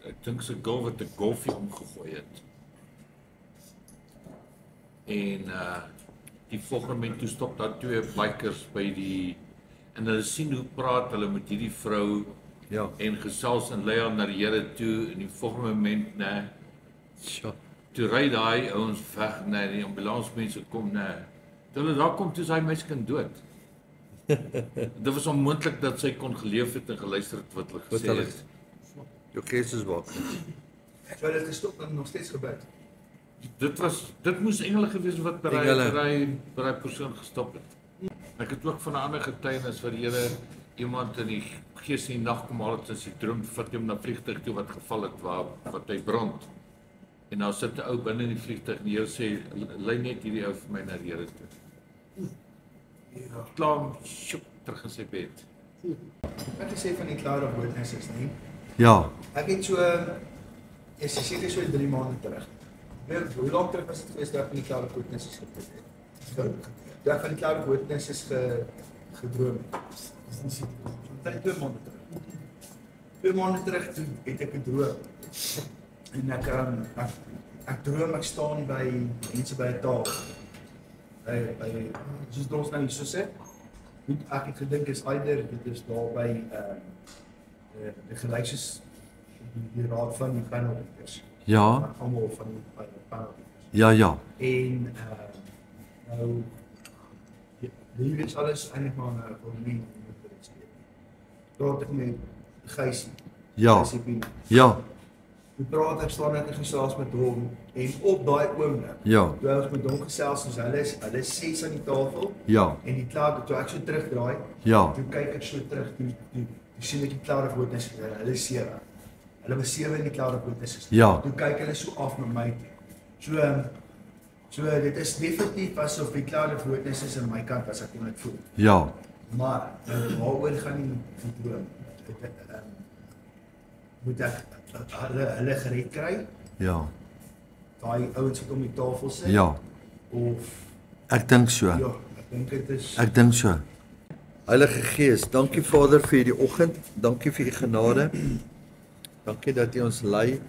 ek dink se goal wat 'n golfie omgegooi het. En die volgende moment toe stop daar twee bikers by die en hulle sien hoe praat hulle met hierdie vrou Ja. en gesels en lei haar na die Here toe en die volgende moment Sjoe. toe ry daai ouens weg die ambulansmense kom toe hulle daar kom toe is hy meiskind dood. Dit was onmoontlik dat sy kon geleef het en geluister het wat hulle gesê het. Jou gees is wakker. So dit gestop en nog steeds gebeur. Dit moes engele gewees wat by daai persoon gestop het. Ek het ook van 'n ander getuienis waar die Here iemand in die gees in die nag kom haal het in sy droom, vat hom na vliegtuig toe wat geval het wat hy brand. En nou sit 'n ou binne in die vliegtuig en die Here sê lei net hierdie ou vir my na die Here toe. Ja, klaar, terug in sy bed. Wat jy sê van die cloud of witnesses, nie? Ja. Ek het so is seker so 3 maande terug. Hoe lank terug was dit gewees dat van die cloud of witnesses gepraat het? Dat van die cloud of witnesses gedroom het. Dit 2 maande terug. 2 maande terug toe het ek 'n droom. En ek droom ek staan by mense by 'n tafel. By soos ons nou so sê. Ek het gedink is eider dit is daar by die gelyks die raad van die panelbeheerders. Ja. Almal van die panelbeheerders. Ja. En nou hier is alles eintlik maar vir my moet dit speel. Daar het ek met Gys. Ja. Die praat ek staan net in gesels met hom en op daai oomblik. Ja. Toe ons met hom gesels, soos hulle 6 aan die tafel. Ja. En die cloud toe ek so terugdraai. Ja. Toe kyk ek so terug toe sien ek die cloud of witnesses, hulle 7. Hulle was 7 in die cloud of witnesses. Ja. Toe kyk hulle so af na my toe. So dit is definitief asof die cloud of witnesses aan my kant as ek kon dit voel. Ja. Maar waaroor gaan die droom? Moet ek hulle gered kry? Ja. Daai ouens wat om die tafel sit? Ja. Of ek dink so. ja, ek dink dit is Ek dink so. Heilige Gees, dankie Vader vir hierdie oggend. Dankie vir u genade. Dankie dat u ons lei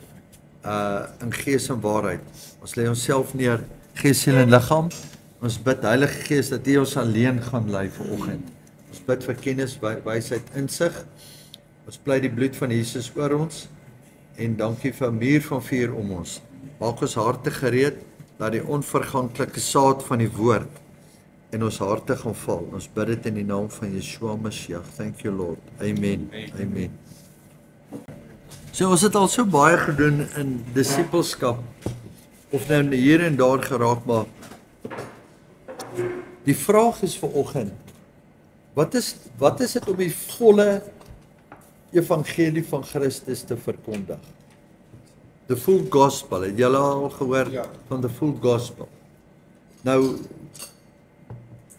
in gees en waarheid. Ons lê onsself neer, gees, siel en liggaam. Ons bid Heilige Gees dat u ons alleen gaan lei vanoggend. Ons bid vir kennis, wysheid, insig. Ons pleit die bloed van Jesus oor ons en dankie vir 'n muur van vuur om ons. Maak ons harte gereed dat die onverganklike saad van die woord in ons harte gaan val. Ons bid dit in die naam van Yeshua Mashiach. Thank you Lord. Amen. Amen. So ons het al so baie gedoen in disippelskap of nou hier en daar geraak, maar die vraag is vanoggend, wat is dit om die volle evangelie van Christus te verkondig? The full gospel. Het julle al gehoor van the full gospel? Nou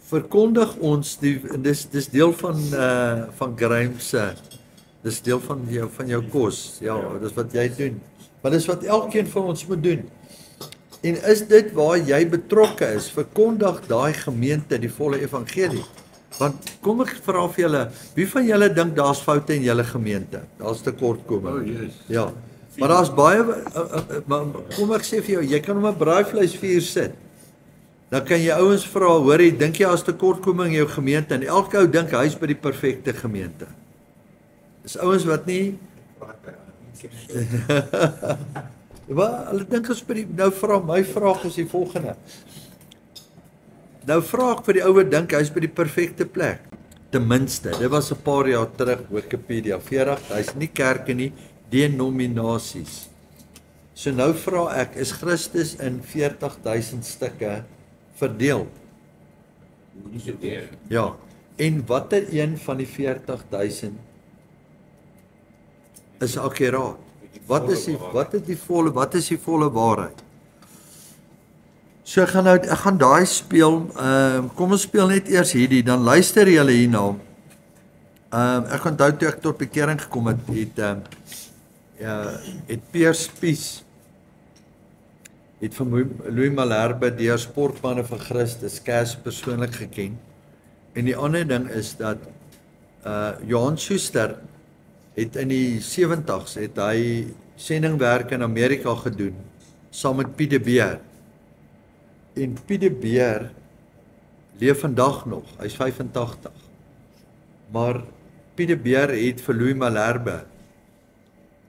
verkondig ons dis deel van Graham se dis deel van jou kos. Ja, dis wat jy doen. Maar dis wat elkeen van ons moet doen. En is dit waar jy betrokke is? Verkondig daai gemeente die volle evangelie. Want kom ek vra vir julle, wie van julle dink daar's foute in julle gemeente? Daar's tekortkominge. Ja. Maar daar's baie kom ek sê vir jou, jy kan hom 'n braaivleisvuur sit. Dan kan jy ouens vra, hoorie, dink jy daar's tekortkoming in jou gemeente? En elke ou dink hy's by die perfekte gemeente. Dis ouens wat nie Wel, hulle dink ons by die nou vra my vraag is die volgende. Nou vra ek vir die ou wat dink hy's by die perfekte plek. Ten minste, dit was 'n paar jaar terug Wikipedia 40, hy's nie kerke nie, denominasies. So nou vra ek, is Christus in 40,000 stukke verdeel? Ja. En watter een van die 40,000 is akkuraat? Wat is die volle waarheid? So ek gaan daai speel. Kom ons speel net eers hierdie, dan luister julle hierna. Ek onthou toe ek tot bekering gekom het, het Pierre Spies het van Louis Malherbe deur sportmanne van Christus Kers persoonlik geken. En die ander ding is dat Johan Schuster het in die 70's het hy sendingwerk in Amerika gedoen saam met Piet de Beer. En Piet de Beer leef vandag nog, hy's 85. Maar Piet de Beer het vir Louis Malherbe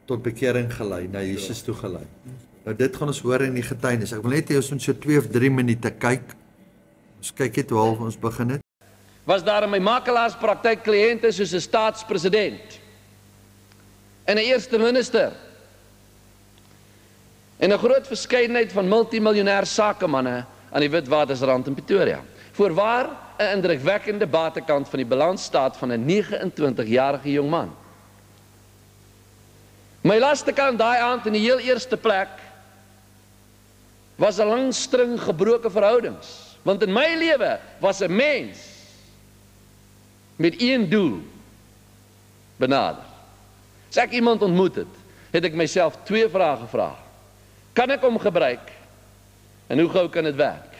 tot bekering gelei, na Jesus toe gelei. Nou dit gaan ons hoor in die getuienis. Ek wil net hê ons moet so 2 of 3 minute kyk. Ons kyk net hoe half ons begin het. Was daar in my makelaarspraktyk kliënte soos 'n staatspresident en 'n eerste minister en 'n groot verskeidenheid van multimiljonêr sakemanne aan die Witwatersrand in Pretoria. Voorwaar 'n indrukwekkende batekant van die balans staat van 'n 29-jarige jong man. My lastekant daai aand in die heel eerste plek was 'n lang string gebroke verhoudings, want in my lewe was 'n mens met een doel benader. As ek iemand ontmoet het ek myself 2 vrae gevra. Kan ek hom gebruik? En hoe gou kan dit werk?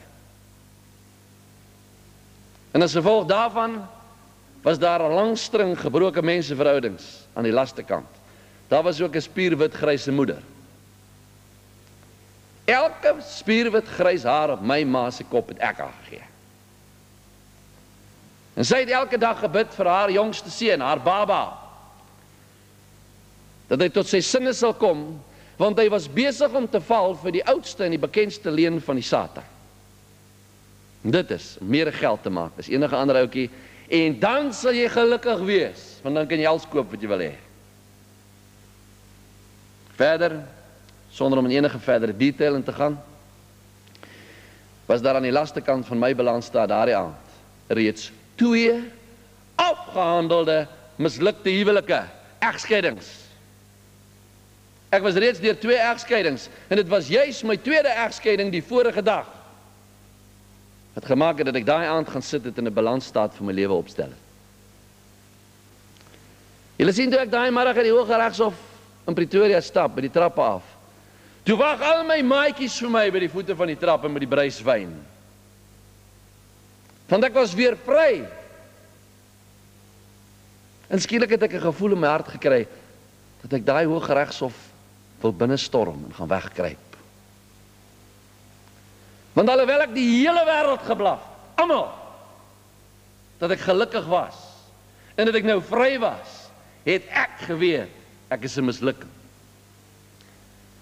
En as gevolg daarvan was daar 'n lang string gebroke menseverhoudings aan die lastekant. Daar was ook 'n spierwit gryse moeder. Elke spierwit grys haar op my ma se kop het ek haar gegee. En sy het elke dag gebid vir haar jongste seun, haar baba, dat hy tot sy sinne sal kom, want hy was besig om te val vir die oudste en die bekendste leuen van die Satan. En dit is om meer geld te maak as enige ander ouetjie, en dan sal jy gelukkig wees, want dan kan jy alles koop wat jy wil hê. Verder, sonder om in enige verdere detail in te gaan, was daar aan die lastekant van my balansstaat daardie aand reeds 2 afgehandelde mislukte huwelike, egskeidings. Ek was reeds deur 2 egskeidings en dit was juis my tweede egskeiding die vorige dag wat gemaak het dat ek daai aand gaan sit het en 'n balansstaat vir my lewe opstel het. Julle sien toe ek daai middag uit die Hooggeregshof in Pretoria stap, by die trappe af. Toe wag al my maatjies vir my by die voete van die trappe met die bruiswyn. Want ek was weer vry. En skielik het ek 'n gevoel in my hart gekry dat ek daai Hooggeregshof wil binnenstorm en gaan wegkruip. Want alhoewel ek die hele wêreld geblaf, almal, dat ek gelukkig was en dat ek nou vry was, het ek geweet ek is 'n mislukking.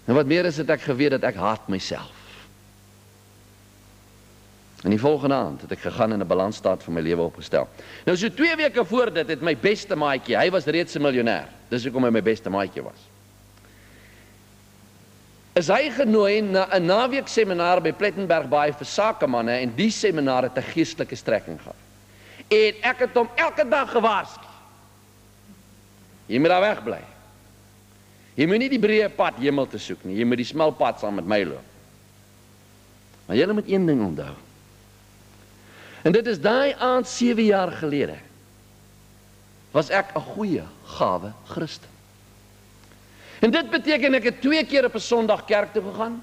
En wat meer is, het ek geweet dat ek haat myself. En die volgende aand het ek gegaan en 'n balansstaat vir my lewe opgestel. Nou so 2 weke voor dit het my beste maatjie, hy was reeds 'n miljonair, dis hoekom hy my beste maatjie was, is hy genooi na 'n naweek seminar by Plettenberg Baai vir sakemanne, en die seminar het 'n geestelike strekking gehad. En ek het hom elke dag gewaarsku. Jy moet daar wegbly. Jy moet nie die breë pad hemel te soek nie, jy moet die smal pad saam met my loop. Maar jy moet een ding onthou. En dit is daai aand 7 jaar gelede, was ek 'n goeie, gawe Christen. En dit beteken ek het 2 keer op 'n Sondag kerk toe gegaan.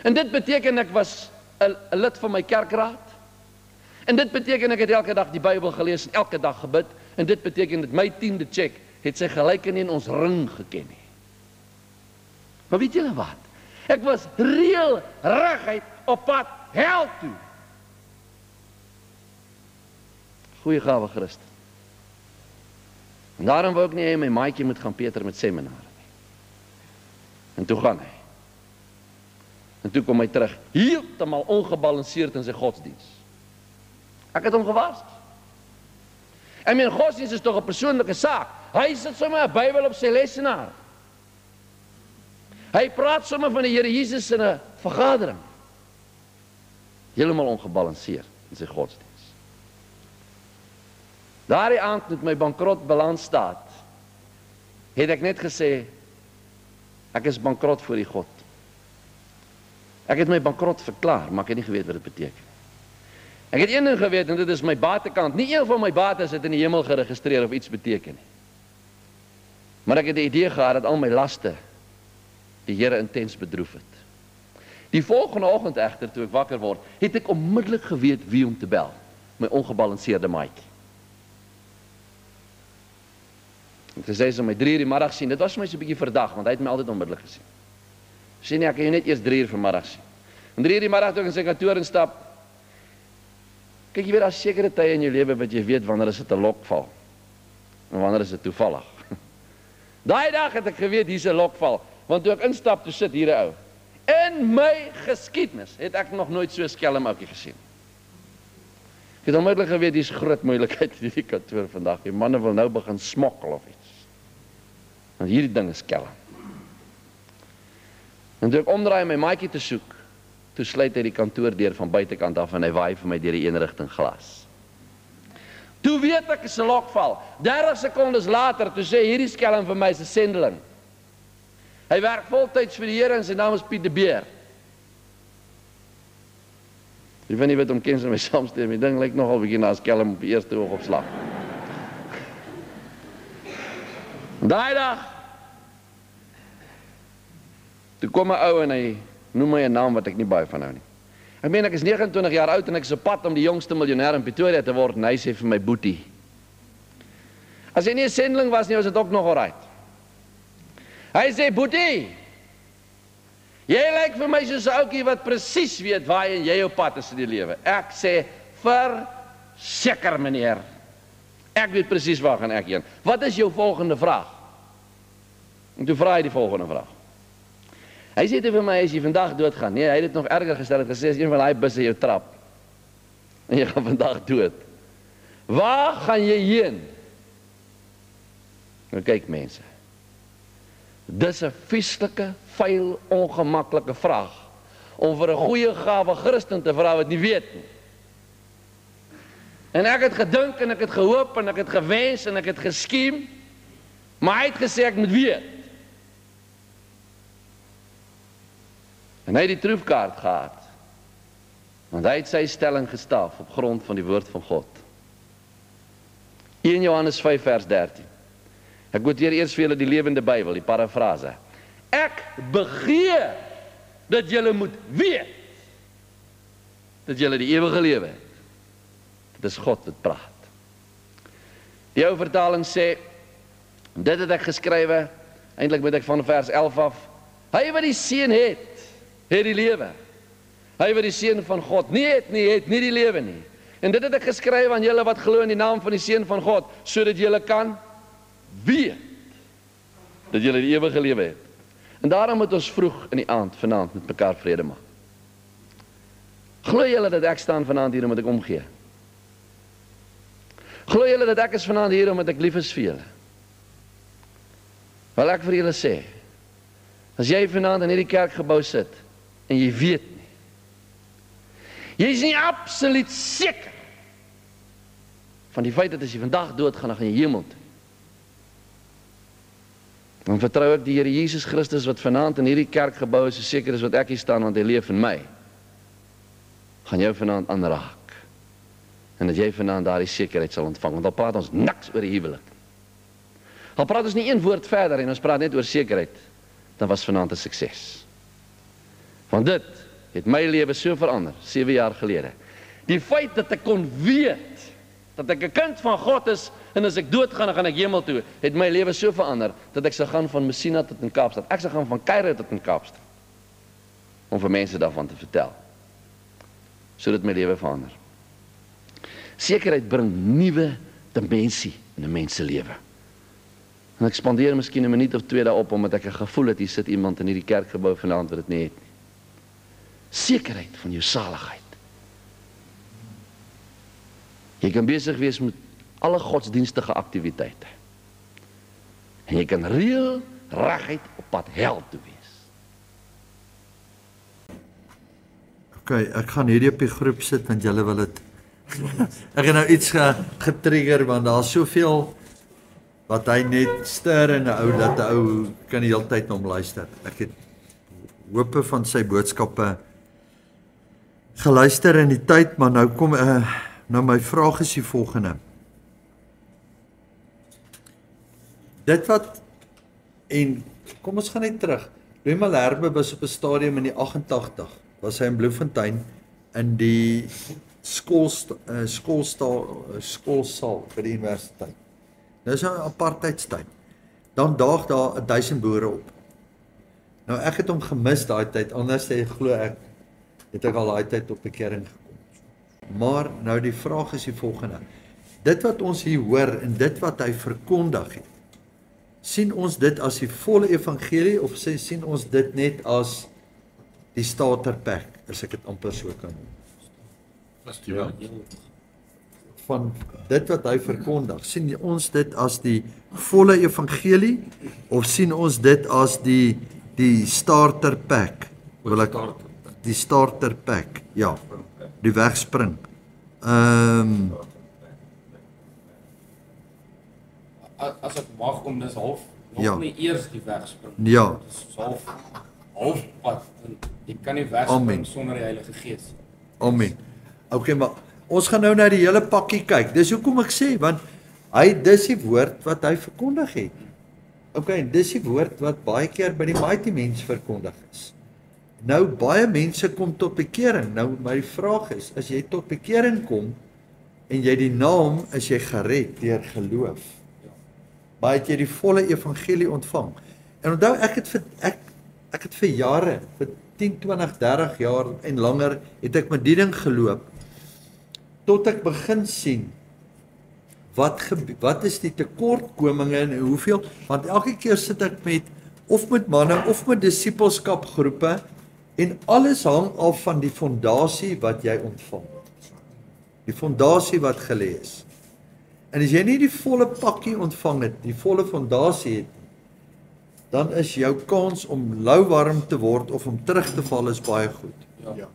En dit beteken ek was 'n lid van my kerkraad. En dit beteken ek het elke dag die Bybel gelees en elke dag gebid. En dit beteken dat my 10de check het sy gelyke nie in ons ring geken nie. Maar weet julle wat? Ek was reël reguit op pad hel toe. Goeie gawe Christen. En daarom wou ek nie hê my maatjie moet gaan Peter met seminare nie. En toe gaan hy. En toe kom hy terug, heeltemal ongebalanseerd in sy godsdiens. Ek het hom gewaarsku. En my godsdiens is tog 'n persoonlike saak. Hy sit sommer 'n Bybel op sy lesenaar. Hy praat sommer van die Here Jesus in 'n vergadering. Heeltemal ongebalanseerd in sy godsdiens. Daardie aand met my bankrot balansstaat, het ek net gesê, ek is bankrot voor die God. Ek het my bankrot verklaar, maar ek het nie geweet wat dit beteken. Ek het een ding geweet, en dit is my batekant. Nie een van my bates het in die hemel geregistreer of iets beteken nie. Maar ek het die idee gehad dat al my laste die Here intens bedroef het. Die volgende oggend egter, toe ek wakker word, het ek onmiddellik geweet wie om te bel. My ongebalanseerde maatjie. Het gesê sy my 3 uur die middag sien. Dit was vir my so 'n bietjie verdag, want hy het my altyd onmiddellik gesien. Sê nee, ek kan jou net eers 3 uur vanmiddag sien. En 3 uur die middag toe ek in sy kantoor instap. Kyk, jy weet, daar is sekere tye in jou lewe wat jy weet wanneer is dit 'n lokval en wanneer is dit toevallig. Daai dag het ek geweet hier's 'n lokval, want toe ek instap, toe sit hier 'n ou. In my geskiedenis het ek nog nooit so 'n skelm ouetjie gesien. Ek het onmiddellik geweet hier's groot moeilikheid in hierdie kantoor vandag. Die manne wil nou begin smokkel of iets. Want hierdie ding is skelm. En toe ek omdraai om my maatjie te soek, toe sluit hy die kantoordeur van buitekant af en hy waai vir my deur die eenrigting glas. Toe weet ek is 'n lokval. 30 sekondes later, toe sê hierdie skelm vir my is 'n sendeling. Hy werk voltyds vir die Here en sy naam is Piet de Beer. Jy weet nie wat om ken sy my saamstem, die ding lyk nogal bietjie na 'n skelm op die eerste oogopslag. Daai dag, toe kom 'n ou en hy noem my 'n naam wat ek nie baie van hou nie. Ek meen ek is 29 jaar oud en ek is op pad om die jongste miljonair in Pretoria te word en hy sê vir my boetie. As hy nie 'n sendeling was nie, was dit ook nog alright. Hy sê boetie, jy lyk vir my soos 'n ouetjie wat presies weet waarheen jy op pad is in die lewe. Ek sê verseker meneer. Ek weet presies waar gaan ek heen. Wat is jou volgende vraag? En toe vra hy die volgende vraag. Hy sê vir my, as jy vandag doodgaan, nee, hy het dit nog erger gestel, het gesê, as een van die busse jou trap, en jy gaan vandag dood, waar gaan jy heen? Nou kyk mense, dis 'n vieslike, vuil, ongemaklike vraag, om vir 'n goeie gawe Christen te vra wat nie weet nie. En ek het gedink, en ek het gehoop, en ek het gewens, en ek het geskiem, maar hy het gesê ek moet weet. En hy het die troefkaart gehad, want hy het sy stelling gestaaf op grond van die woord van God. 1 Johannes 5 vers 13. Ek quoteer eers vir julle die lewende Bybel, die parafrase. Ek begeer dat julle moet weet dat julle die ewige lewe het. Dit is God wat praat. Die ou vertaling sê, dit het ek geskrywe, eintlik moet ek van vers 11 af, hy wat die seun het die lewe. Hy wat die seun van God nie het nie die lewe nie. En dit het ek geskryf aan julle wat glo in die naam van die seun van God, sodat julle kan weet dat julle die ewige lewe het. En daarom moet ons vroeg in die aand, vanaand, met mekaar vrede maak. Glo julle dat ek staan vanaand hier omdat ek omgee? Glo julle dat ek is vanaand hier omdat ek lief is vir julle? Wil ek vir julle sê, as jy vanaand in hierdie kerkgebou sit, en jy weet nie, jy is nie absoluut seker van die feit dat as jy vandag doodgaan, dan gaan jy hemel toe. Dan vertrou ek die Here Jesus Christus wat vanaand in hierdie kerkgebou is, so seker is wat ek hier staan, want hy leef in my, gaan jou vanaand aanraak. En dat jy vanaand daardie sekerheid sal ontvang, want al praat ons niks oor die huwelik. Al praat ons nie een woord verder en ons praat net oor sekerheid, dan was vanaand 'n sukses. Want dit het my lewe so verander, 7 jaar gelede. Die feit dat ek kon weet, dat ek 'n kind van God is, en as ek doodgaan, dan gaan ek hemel toe, het my lewe so verander, dat ek sal gaan van Messina tot in Kaapstad. Ek sal gaan van Kaïro tot in Kaapstad, om vir mense daarvan te vertel. So dit my lewe verander. Sekerheid bring nuwe dimensie in 'n mens se lewe. En ek spandeer miskien 'n minuut of 2 daarop, omdat ek 'n gevoel het, hier sit iemand in hierdie kerkgebou vanaand wat dit nie het nie. Sekerheid van jou saligheid. Jy kan besig wees met alle godsdienstige aktiwiteite. En jy kan reël reguit op pad hel toe wees. OK, ek gaan hierdie op die groep sit, want julle wil dit. Ek het nou iets getrigger, want daar is soveel wat hy net stuur in 'n ou, dat 'n ou kan die hele tyd na hom luister. Ek het hoope van sy boodskappe geluister in die tyd, maar nou kom nou my vraag is die volgende. Dit wat, en kom ons gaan net terug. Louis Malherbe was op 'n stadium in die 88, was hy in Bloemfontein in die skoolsaal by die universiteit. Dis 'n apartheidstyd. dan daag daar 1000 boere op. Nou ek het hom gemis daai tyd, anders glo ek het ek al daai tyd op bekering gekom. Maar nou die vraag is die volgende. Dit wat ons hier hoor en dit wat hy verkondig het, sien ons dit as die volle evangelie of sien ons dit net as die starter pack, as ek dit amper so kan noem? Ja. Van dit wat hy verkondig, sien ons dit as die volle evangelie of sien ons dit as die starter pack? Die starter pack, ja, die wegspring. As ek mag om dis half Ja. nie eers die wegspring. Ja. Dis halfpad. Jy kan nie wegspring Amen. sonder die Heilige Gees. Amen. Okay, maar ons gaan nou na die hele pakkie kyk. Dis hoekom ek sê, want dis die woord wat hy verkondig het. Okay, dis die woord wat baie keer by die mighty mens verkondig is. Nou baie mense kom tot bekering. Nou my vraag is, as jy tot bekering kom en jy die naam is jy gered deur geloof. Maar het jy die volle evangelie ontvang? En onthou ek het vir jare, vir 10, 20, 30 jaar en langer het ek met die ding geloop tot ek begin sien wat is die tekortkominge en hoeveel, want elke keer sit ek met manne of met disipelskapgroepe en alles hang af van die fondasie wat jy ontvang. Die fondasie wat gelê is. En as jy nie die volle pakkie ontvang het, die volle fondasie het, dan is jou kans om lauwarm te word of om terug te val is baie goed. Ja.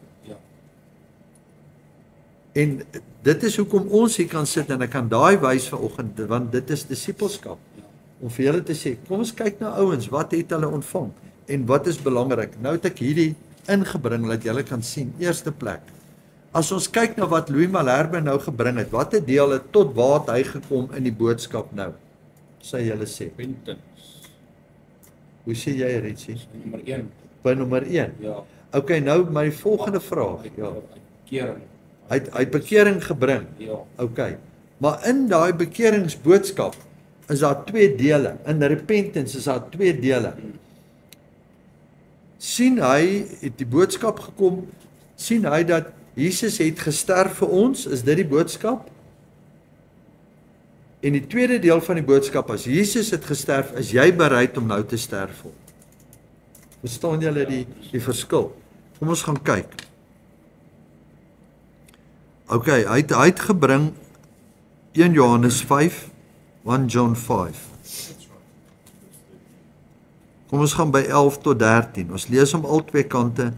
En dit is hoekom ons hier kan sit en ek kan daai wys vanoggend, want dit is disipelskap. Om vir julle te sê, kom ons kyk na ouens, wat het hulle ontvang en wat is belangrik. Nou het ek hierdie ingebring dat julle kan sien. Eerste plek. As ons kyk na wat Louis Malherbe nou gebring het, wat het deel het tot waar het hy gekom in die boodskap nou? Sê julle sê. Hoe sê jy, Ritchie? Nommer 1. By nommer 1. Ja. Okay, nou my volgende vraag. Ja. Bekering. Hy het bekering gebring. Ja. Okay. Maar in daai bekeringsboodskap is daar 2 dele. In repentance is daar 2 dele. Sien hy het die boodskap gekom, sien hy dat Jesus het gesterf vir ons, is dit die boodskap? En die tweede deel van die boodskap, as Jesus het gesterf, is jy bereid om nou te sterf vir hom? Verstaan julle die verskil? Kom ons gaan kyk. Okay, hy het gebring 1 Johannes 5, 1 John 5. Kom ons gaan by 11 tot 13. Ons lees hom al 2 kante.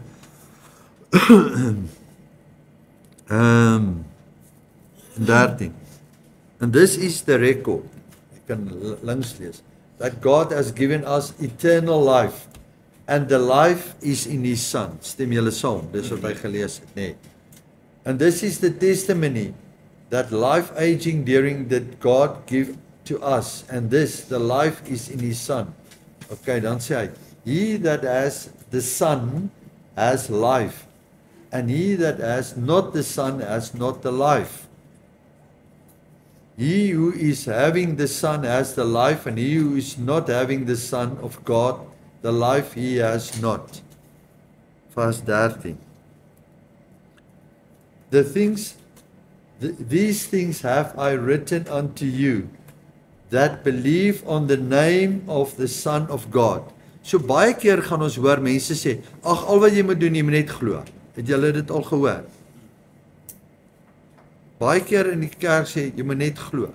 13. And this is the record. Ek kan links lees. That God has given us eternal life. And the life is in his Son. Stem julle saam, dis wat hy gelees het, nee. And this is the testimony that life aging during that God give to us. And this, the life is in his Son. Okay, dan sê hy, he that has the Son has life. And he that has not the Son has not the life. He who is having the Son has the life, and he who is not having the Son of God, the life he has not. Verse 13. These things have I written unto you, that believe on the name of the Son of God. So baie keer gaan ons hoor mense sê, ag al wat jy moet doen, jy moet net glo. Het julle dit al gehoor? Baie keer in die kerk sê, jy moet net glo.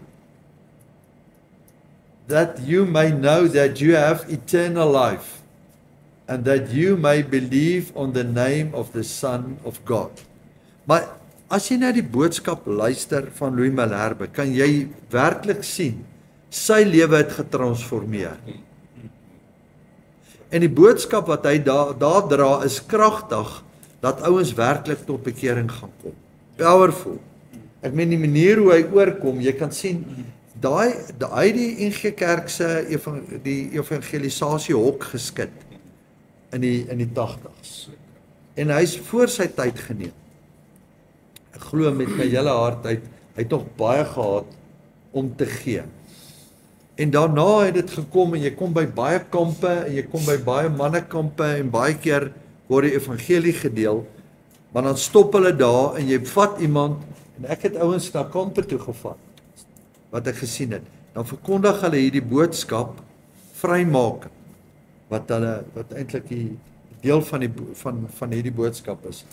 That you may know that you have eternal life, and that you may believe on the name of the Son of God. Maar as jy na die boodskap luister van Louis Malherbe, kan jy werklik sien, sy lewe het getransformeer. En die boodskap wat hy daar dra is kragtig, dat ouens werklik tot bekering gaan kom. Powerful. Ek meen die manier hoe hy oorkom, jy kan sien, hy die NG Kerk se die evangelisasie hok geskit in die 80s. En hy is voor sy tyd geneem. Ek glo met my hele hart, hy het nog baie gehad om te gee. En daarna het dit gekom en jy kom by baie kampe en jy kom by baie mannekampe en baie keer word die evangelie gedeel, maar dan stop hulle daar en jy vat iemand en ek het ouens na kampe toe gevat wat ek gesien het. Dan verkondig hulle hierdie boodskap vrymaking wat eintlik die deel van hierdie boodskap is.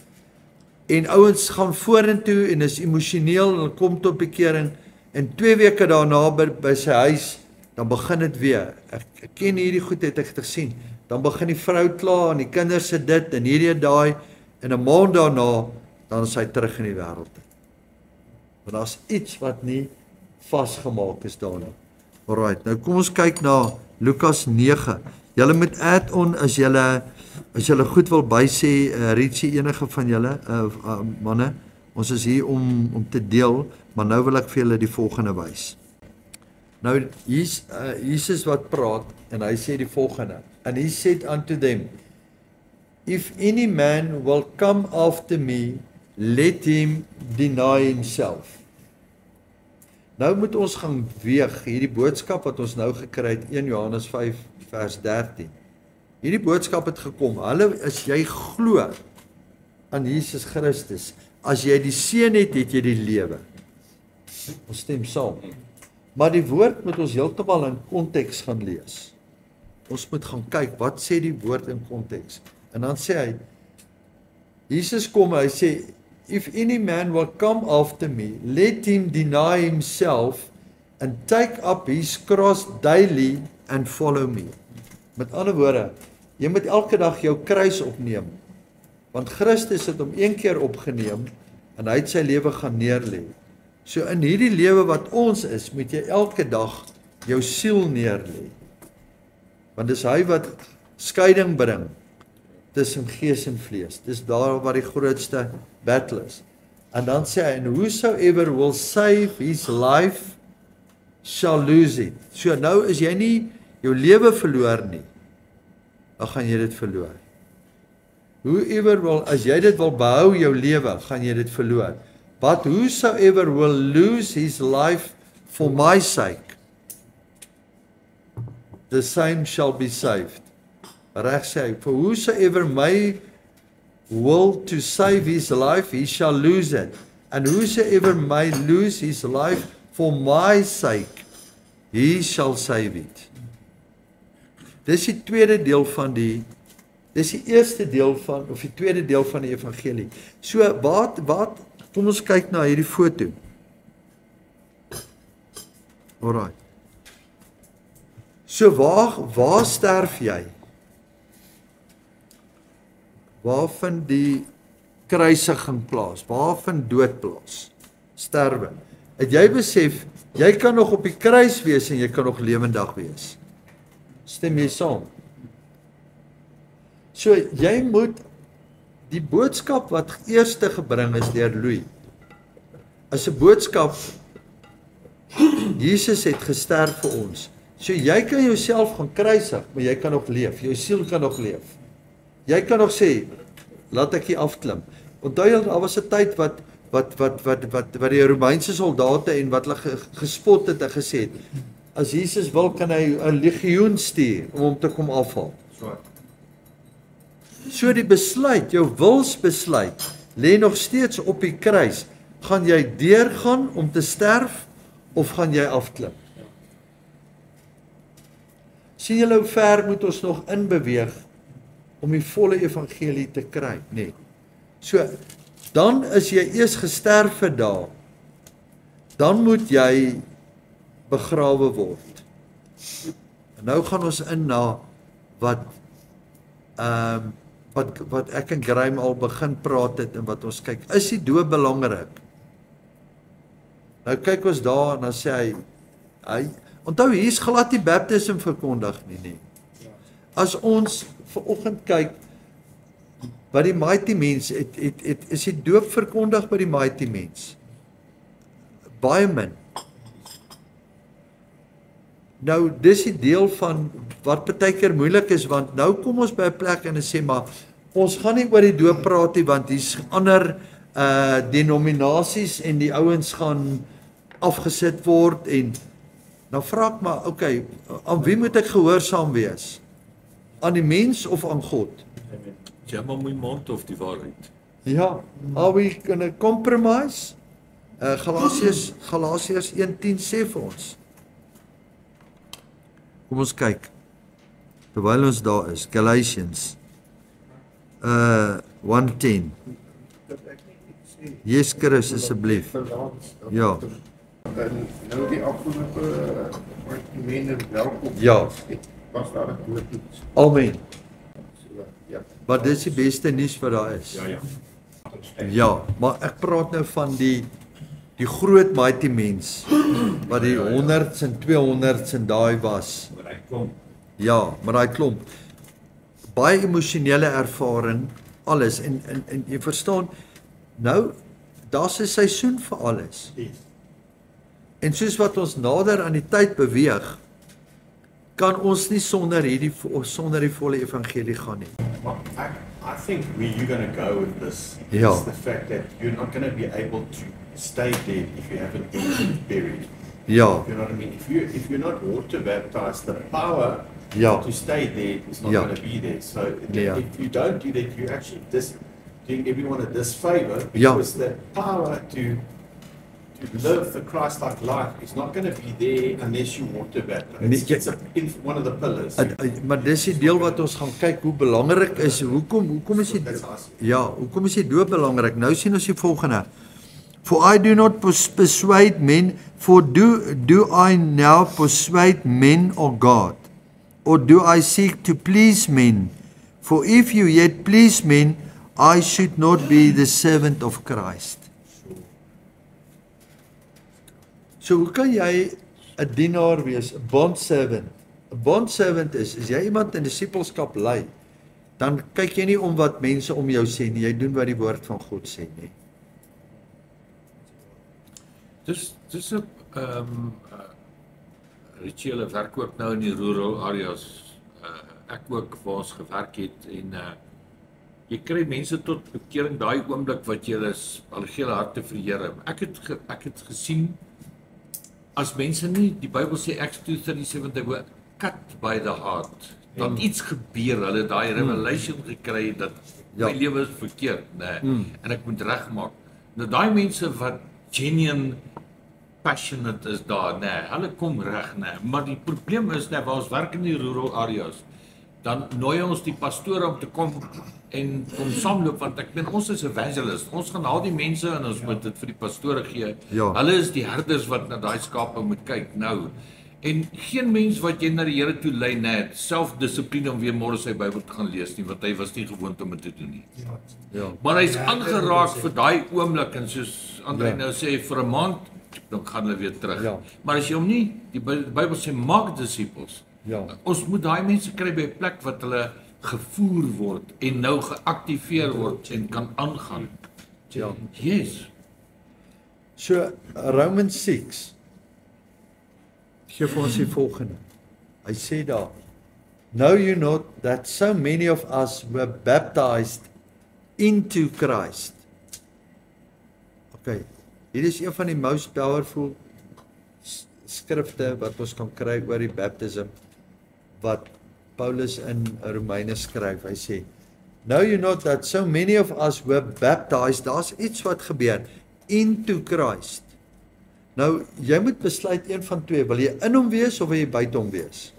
En ouens gaan vorentoe en is emosioneel en hulle kom tot bekering en 2 weke daarna by sy huis dan begin dit weer. Ek ken hierdie goed het ek gesien. Dan begin die vrou kla en die kinders se dit en hierdie daai en 'n maand daarna dan is hy terug in die wêreld. Want daar's iets wat nie vasgemaak is daar nie. Alright, nou kom ons kyk na Lukas 9. Julle moet add-on as julle goed wil bysê, Ritchie, enige van julle manne, ons is hier om te deel, maar nou wil ek vir julle die volgende wys. Nou hier's Jesus wat praat en hy sê die volgende. And he said unto them, if any man will come after me, let him deny himself. Nou moet ons gaan weeg hierdie boodskap wat ons nou gekry het, 1 Johannes 5 vers 13. Hierdie boodskap het gekom. As jy glo aan Jesus Christus, as jy die seun het jy die lewe. Ons stem saam. Maar die woord moet ons heeltemal in konteks gaan lees. Ons moet gaan kyk, wat sê die woord in konteks? En dan sê hy, Jesus kom, hy sê, if any man will come after me, let him deny himself and take up his cross daily and follow me. Met ander woorde, jy moet elke dag jou kruis opneem, want Christus het hom 1 keer opgeneem en hy het sy lewe gaan neerlê. So in hierdie lewe wat ons is, moet jy elke dag jou siel neerlê. Want dis hy wat skeiding bring tussen gees en vlees. Dis daar waar die grootste battle is. En dan sê hy, and whosoever will save his life shall lose it. So nou is jy nie jou lewe verloor nie, dan gaan jy dit verloor. Whoever will, as jy dit wil behou jou lewe, gaan jy dit verloor. But whosoever will lose his life for my sake, the same shall be saved. Reg sê hy, for whosoever may will to save his life, he shall lose it. And whosoever may lose his life for my sake, he shall save it. Dis die tweede deel van dis die eerste deel van, of die tweede deel van die evangelie. So, wat, kom ons kyk na hierdie foto. Alright. So, waar sterf jy? Waar vind die kruisiging plaas? Waar vind dood plaas? Sterwe. Het jy besef, jy kan nog op die kruis wees en jy kan nog lewendig wees? Stem jy saam? So, jy moet die boodskap wat eerste gebring is deur Louis, as 'n boodskap, Jesus het gesterf vir ons. So, jy kan jouself gaan kruisig, maar jy kan nog leef, jou siel kan nog leef. Jy kan nog sê, laat ek hier afklim. Onthou jy, daar was 'n tyd wat die Romeinse soldate en wat hulle gespot het en gesê het, as Jesus wil kan hy 'n legioen stuur om hom te kom afhaal. So die besluit, jou wilsbesluit, lê nog steeds op die kruis. Gaan jy deurgaan om te sterf of gaan jy afklim? Sien julle hoe ver moet ons nog inbeweeg om die volle evangelie te kry? Nee. So, dan is jy eers gesterf vir daar. Dan moet jy begrawe word. En nou gaan ons in na wat ek en Graham al begin praat het en wat ons kyk. Is die dood belangrik? Nou kyk ons daar en dan sê hy onthou, hier is glad die baptism verkondig nie. As ons vanoggend kyk, by die mighty mens, is die doop verkondig by die mighty mens? Baie min. Nou, dis die deel van wat partykeer moeilik is, want nou kom ons by 'n plek en sê, maar ons gaan nie oor die doop praat nie, want hier's ander denominasies en die ouens gaan afgesit word en Dan vra ek maar, okay, aan wie moet ek gehoorsaam wees? Aan die mens of aan God? Jy maar my mond of die waarheid. Ja, are we gonna compromise? Galasiërs 1:10 sê vir ons. Kom ons kyk. Terwyl ons daar is, Galatians 1:10. Jesus Christus asseblief. Ja. En nou die afgelope algemene welkom. Ja. Was daar 'n groot iets. Amen. So, ja. Maar dis die beste nuus wat daar is. Ja. Ja, maar ek praat nou van die groot mighty mens wat die 100s en 200s en daai was. Maar hy kom. Ja, maar daai klomp baie emosionele ervaring, alles en jy verstaan, nou daar's 'n seisoen vir alles. En soos wat ons nader aan die tyd beweeg, kan ons nie sonder die volle evangelie gaan nie. Well, I think where you're going to go with this Yeah. is the fact that you're not going to be able to stay dead if you haven't been buried. Ja, You know what I mean? If you're not water baptized, the power Ja. to stay dead is not Yeah. going to be there. So Yeah. if you don't do that, you're actually doing everyone a disfavor Yeah. because the power to live the Christ-like life is not going to be there unless you water baptized. It's one of the pillars. maar dis die deel wat ons gaan kyk hoe belangrik is, hoekom is die hoekom is die doop belangrik? Nou sien ons die volgende. For I do not persuade men, for do I now persuade men or God? Or do I seek to please men? For if you yet please men, I should not be the servant of Christ. So hoe kan jy 'n dienaar wees, 'n bond servant? 'n Bond servant is jy iemand in disipelskap lei, dan kyk jy nie om wat mense om jou sê nie, jy doen wat die woord van God sê nie. Dis 'n rituele werk ook nou in die rural areas. Ek ook waar ons gewerk het en jy kry mense tot bekering daai oomblik wat jy is al gele harte vir die Here. Ek het gesien as mense nie, die Bybel sê Acts 2:37 they were cut by the heart. Dat iets gebeur, hulle het daai revelation gekry dat my lewe is verkeerd, en ek moet regmaak. Nou daai mense wat genuine passionate is daar, hulle kom reg, maar die probleem is waar ons werk in die rural areas, dan nooi ons die pastore om te kom en kom saamloop, want ek meen ons is evangelist, ons gaan al die mense en ons moet dit vir die pastore gee. Ja. Hulle is die herders wat na daai skape moet kyk nou. En geen mens wat jy na die Here toe lei selfdissipline om weer môre sy Bybel te gaan lees nie, want hy was nie gewoond om dit te doen nie. Ja. Maar hy's aangeraak vir daai oomblik en soos André nou sê vir 'n maand, dan gaan hulle weer terug. Ja. Maar as jy hom nie, die Bybel sê maak disippels. Ja. Ons moet daai mense kry by 'n plek wat hulle gevoer word en nou geaktiveer word en kan aangaan. Ja. Yes. So Romans 6 gee vir ons die volgende. Hy sê daar, know you not that so many of us were baptized into Christ. Okay, hier is een van die most powerful skrifte wat ons kan kry oor die baptism wat Paulus in Romeine skryf. Hy sê, know you not that so many of us were baptized, daar's iets wat gebeur, into Christ. Nou, jy moet besluit een van twee, wil jy in hom wees of wil jy buite hom wees?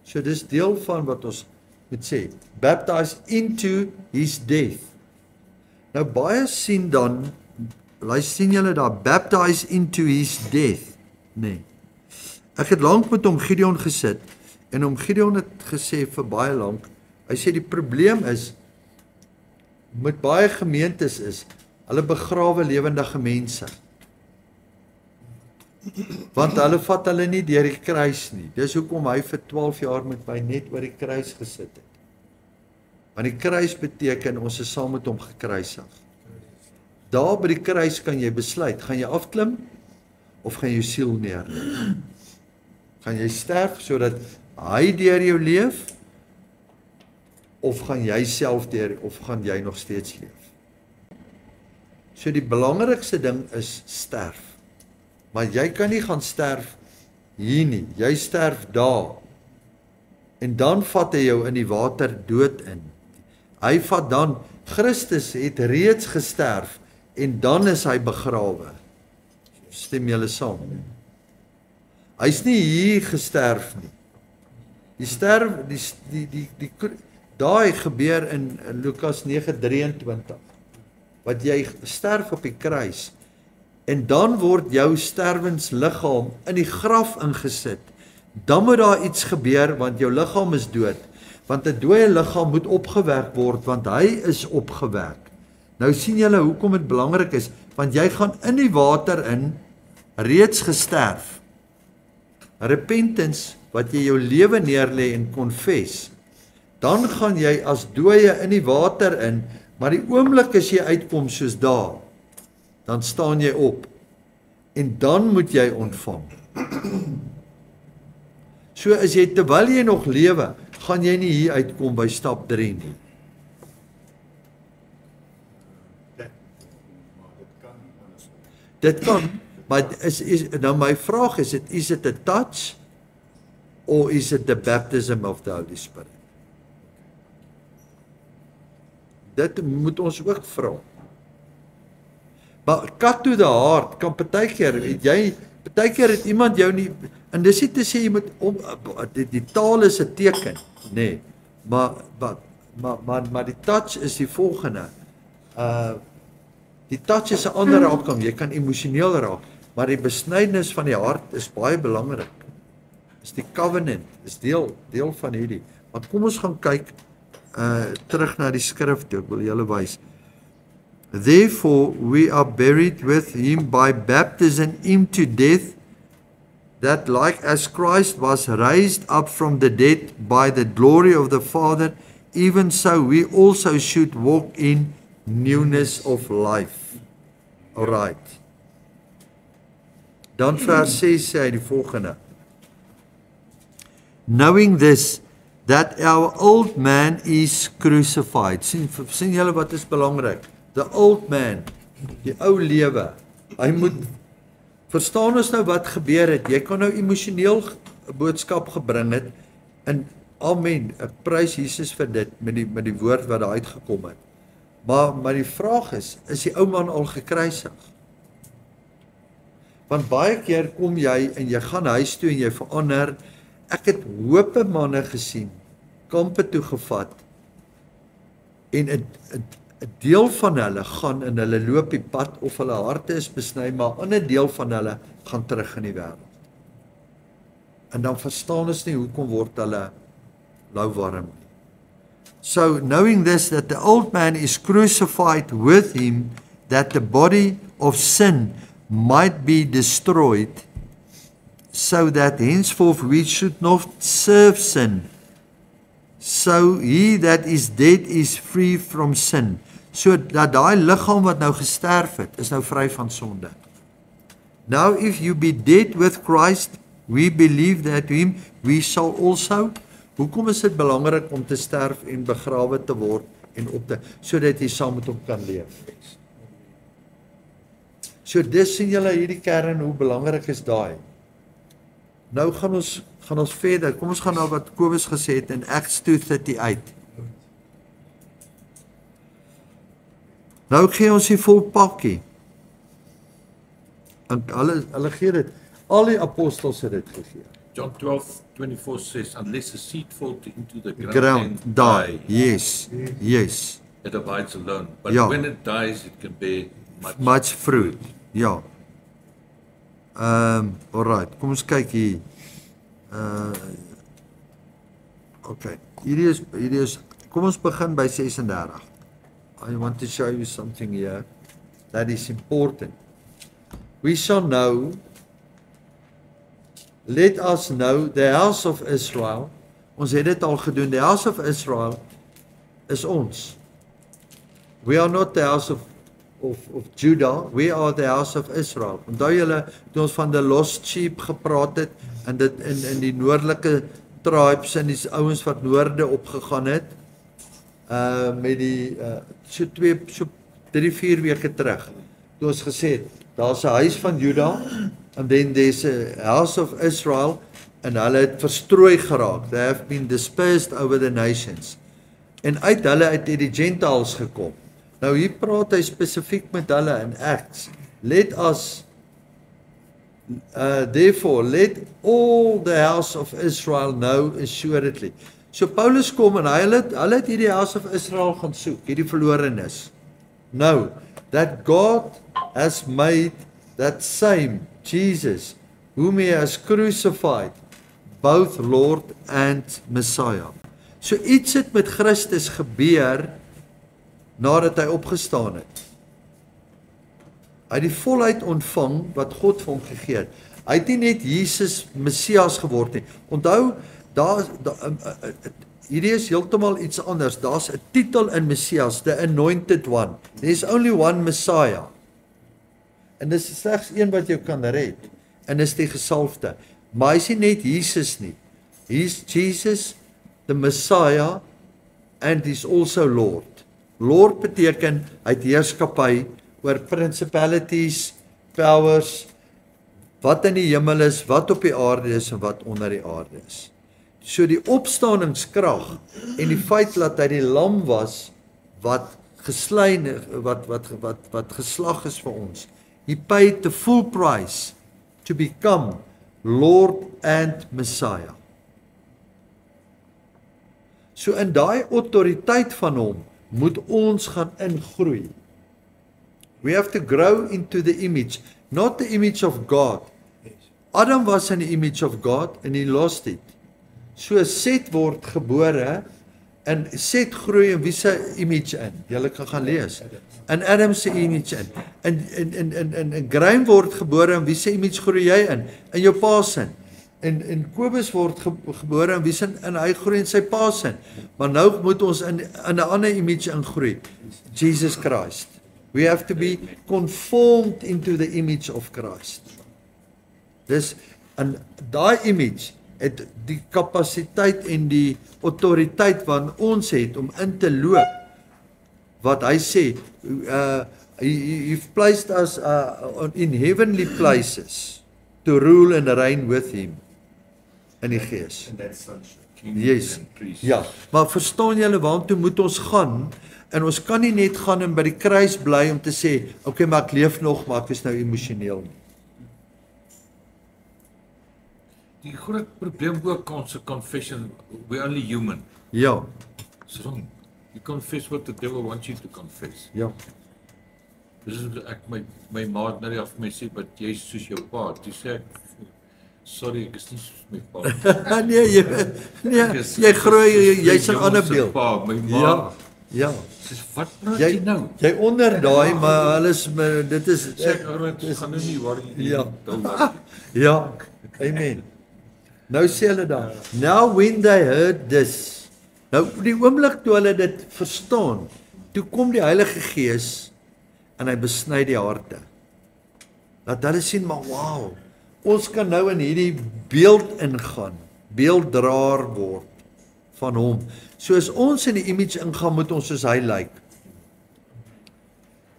So dis deel van wat ons moet sê, baptized into his death. Nou baie sien dan, sien julle daar, baptized into his death. Nee. Ek het lank met hom Gideon gesit, en hom Gideon het gesê vir baie lank, hy sê die probleem is, met baie gemeentes is, hulle begrawe lewendige mense. Want hulle vat hulle nie deur die kruis nie. Dis hoekom hy vir 12 jaar met my net oor die kruis gesit het. Want die kruis beteken ons is saam met hom gekruisig. Daar by die kruis kan jy besluit, gaan jy afklim of gaan jy jou siel neerlê? Gaan jy sterf sodat hy deur jou leef of gaan jy self deur of gaan jy nog steeds leef? So die belangrikste ding is sterf. Maar jy kan nie gaan sterf hier nie. Jy sterf daar. En dan vat hy jou in die water dood in. Hy vat dan, Christus het reeds gesterf en dan is hy begrawe. Stem julle saam? Hy's nie hier gesterf nie. Die sterf, daai gebeur in Lukas 9:23. Wat jy sterf op die kruis. En dan word jou sterwensliggaam in die graf ingesit. Dan moet daar iets gebeur want jou liggaam is dood. Want 'n dooie liggaam moet opgewek word want hy is opgewek. Nou sien julle hoekom dit belangrik is, want jy gaan in die water in reeds gesterf. Repentance wat jy jou lewe neerlê en confess. Dan gaan jy as dooie in die water in, maar die oomblik as jy uitkom soos daar, dan staan jy op en dan moet jy ontvang. So as jy terwyl jy nog lewe, gaan jy nie hier uitkom by stap 3 nie. Dit kan, maar nou my vraag is it a touch or is it the baptism of the Holy Spirit? Dit moet ons ook vra. Maar cut to the heart kan partykeer het iemand jou nie, en dis nie te sê jy moet die taal is 'n teken, nee. Maar die touch is die volgende. Die touch is 'n ander raakgang, jy kan emosioneel raak, maar die besnydenis van die hart is baie belangrik. Is die covenant, is deel van hierdie. Want kom ons gaan kyk terug na die skrif toe, ek wil julle wys. Therefore we are buried with him by baptism into death, that like as Christ was raised up from the dead by the glory of the Father, even so we also should walk in newness of life. Alright. Dan vers 6 sê hy die volgende. Knowing this, that our old man is crucified. Sien julle wat is belangrik? The old man, die ou lewe. Hy moet, verstaan ons nou wat gebeur het. Jy kan nou emosioneel 'n boodskap gebring het, en amen, ek prys Jesus vir dit, met die woord wat daar uitgekom het. Maar die vraag is die ou man al gekruisig? Want baie keer kom jy en jy gaan huis toe en jy verander. Ek het hope manne gesien, kampe toe gevat, en 'n deel van hulle gaan en hulle loop die pad of hulle harte is besny, maar 'n ander deel van hulle gaan terug in die wêreld. En dan verstaan ons nie hoekom word hulle lauwarm nie. So knowing this, that the old man is crucified with him, that the body of sin might be destroyed, so that henceforth we should not serve sin. So he that is dead is free from sin. So dat daai liggaam wat nou gesterf het, is nou vry van sonde. Now if you be dead with Christ, we believe that him we shall also. Hoekom is dit belangrik om te sterf en begrawe te word en sodat jy saam met hom kan leef? So dis sien julle hierdie kern, hoe belangrik is daai. Nou gaan ons verder. Kom ons gaan na wat Kobus gesê het in Acts 2:38. Nou gee ons die volpakkie. En hulle gee dit. Al die apostels het dit gegee. John 12:24 says, unless a seed fall into the ground and die. Yes. It abides alone. But Ja. when it dies, it can bear Much fruit. Ja. Alright, kom ons kyk hier. Okay. Hierdie is kom ons begin by 36. I want to show you something here that is important. We shall know, let us know, the house of Israel. Ons het dit al gedoen. The house of Israel is ons. We are not the house of Judah, we are the house of Israel. Onthou julle toe ons van the lost sheep gepraat het en dit in die noordelike tribes en die ouens wat noorde opgegaan het met die so 3-4 weke terug. Toe ons gesê het, daar's 'n huis van Judah and then there's a house of Israel, en hulle het verstrooi geraak. They have been dispersed over the nations. En uit hulle het die Gentiles gekom. Nou hier praat hy spesifiek met hulle in Acts. Let us, therefore, let all the house of Israel know assuredly. So Paulus kom en hulle het hierdie house of Israel gaan soek, hierdie verlorenes. Know that God has made that same Jesus, whom he has crucified, both Lord and Messiah. So iets het met Christus gebeur nadat hy opgestaan het. Hy het die volheid ontvang wat God vir hom gegee het. Hy het nie net Jesus Messias geword nie. Onthou, hierdie is heeltemal iets anders. Daar's 'n titel in Messias, the anointed one. There's only one Messiah. En dis slegs een wat jou kan red. En dis die gesalfde. Maar hy is nie net Jesus nie. He's Jesus, the Messiah, and he's also Lord. Lord beteken hy het heerskappy oor principalities, powers, wat in die hemel is, wat op die aarde is en wat onder die aarde is. So die opstaaningskrag en die feit dat hy die lam was wat geslein wat geslag is vir ons. He paid the full price to become Lord and Messiah. So in daai autoriteit van hom moet ons gaan ingroei. We have to grow into the image, not the image of God. Adam was in the image of God and he lost it. So Set word gebore en Set groei in wie se image in? Julle kan gaan lees. In Adam se image in. En Graham word gebore in wie se image groei jy in? In jou pa se. En Kobus word gebore in wie se in hy groei in sy pa se. Maar nou moet ons in 'n ander image ingroei. Jesus Christ. We have to be conformed into the image of Christ. Dis en daai image het die kapasiteit en die autoriteit wat ons het om in te loop wat hy sê you've placed us in heavenly places to rule and reign with him in die gees. Yes. Ja, maar verstaan julle waartoe moet ons gaan? En ons kan nie net gaan en by die kruis bly om te sê, okay, maar ek leef nog, maar ek is nou emosioneel nie. Die groot probleem ook ons confession, we're only human. Ja. It's wrong. You confess what the devil wants you to confess. Ja. Dis ek my ma het nou die af my sê, "But jy's soos jou pa." Toe sê ek, "Sorry, ek is nie soos my pa." nee, jy groei, jy's 'n ander beeld. Pa, my ma. Ja. Dis wat praat jy nou? Jy onder daai, maar hulle is dit is ek gaan nou nie waar jy. Ja. Ja. Amen. Nou sê hulle dan, now when they heard this. Nou die oomblik toe hulle dit verstaan, toe kom die Heilige Gees en hy besny die harte. Dat hulle sien, maar wow, ons kan nou in hierdie beeld ingaan, beelddraer word van hom. So as ons in die image ingaan, moet ons soos hy lyk.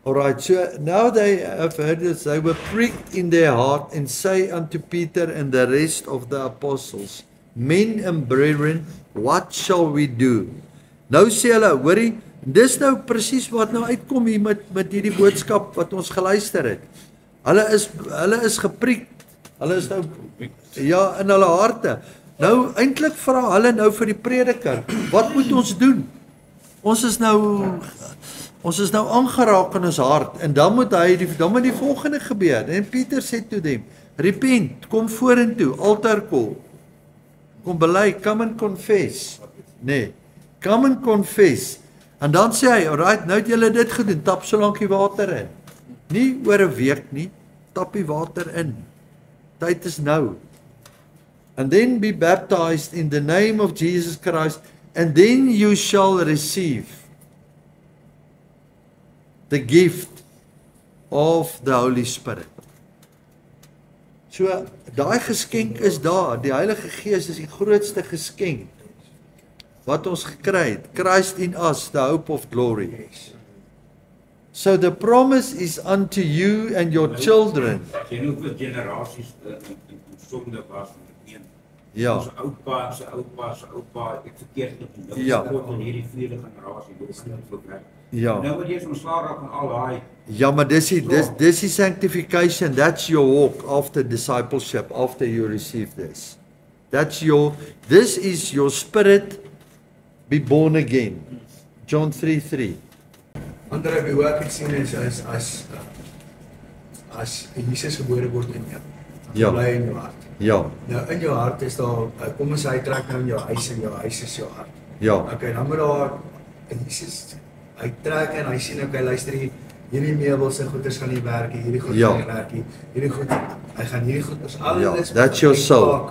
Alright, so now they have heard this, they were pricked in their heart and say unto Peter and the rest of the apostles, Men and brethren, what shall we do? Nou sê hulle, hoorie, dis nou presies wat nou uitkom hier met hierdie boodskap wat ons geluister het. Hulle is gepriek. Hulle is nou ja in hulle harte. Nou eintlik vra hulle nou vir die prediker, wat moet ons doen? Ons is nou aangeraak in ons hart en dan moet die volgende gebeur. En Pieter sê toe them, repent, kom vorentoe, altar call. Kom bely, come and confess. Nee, come and confess. En dan sê hy, alright, nou het julle dit gedoen, tap so lank die water in. Nie oor 'n week nie, tap die water in. Tyd is nou. And then be baptized in the name of Jesus Christ, and then you shall receive the gift of the Holy Spirit. So, daai geskenk is daar, die Heilige Gees is die grootste geskenk wat ons gekry het. Christ in us, the hope of glory. So the promise is unto you and your children. Jy noem vir generasies in sonde was en Ja. Ons oupa, se ek verkeerd gedoen. Ja. God in hierdie vierde generasie dood werk. Ja. Nou word jy so ontslae raak van al daai. Ja, maar dis die sanctification. That's your walk after discipleship, after you receive this. This is your spirit be born again. John 3:3. Ander wie ook het sien is as Jesus gebore word in jou. Ja. Bly in jou hart. Ja, Nou in jou hart is daar kom ons hy trek nou in jou huis en jou huis is jou hart. ja, Okay, dan moet daar Jesus hy trek en hy sien okay, luister hierdie meubels en goeders gaan nie werk nie, hierdie goed Ja. gaan nie werk nie. Hierdie goed hy gaan hierdie goeders alles that's your soul.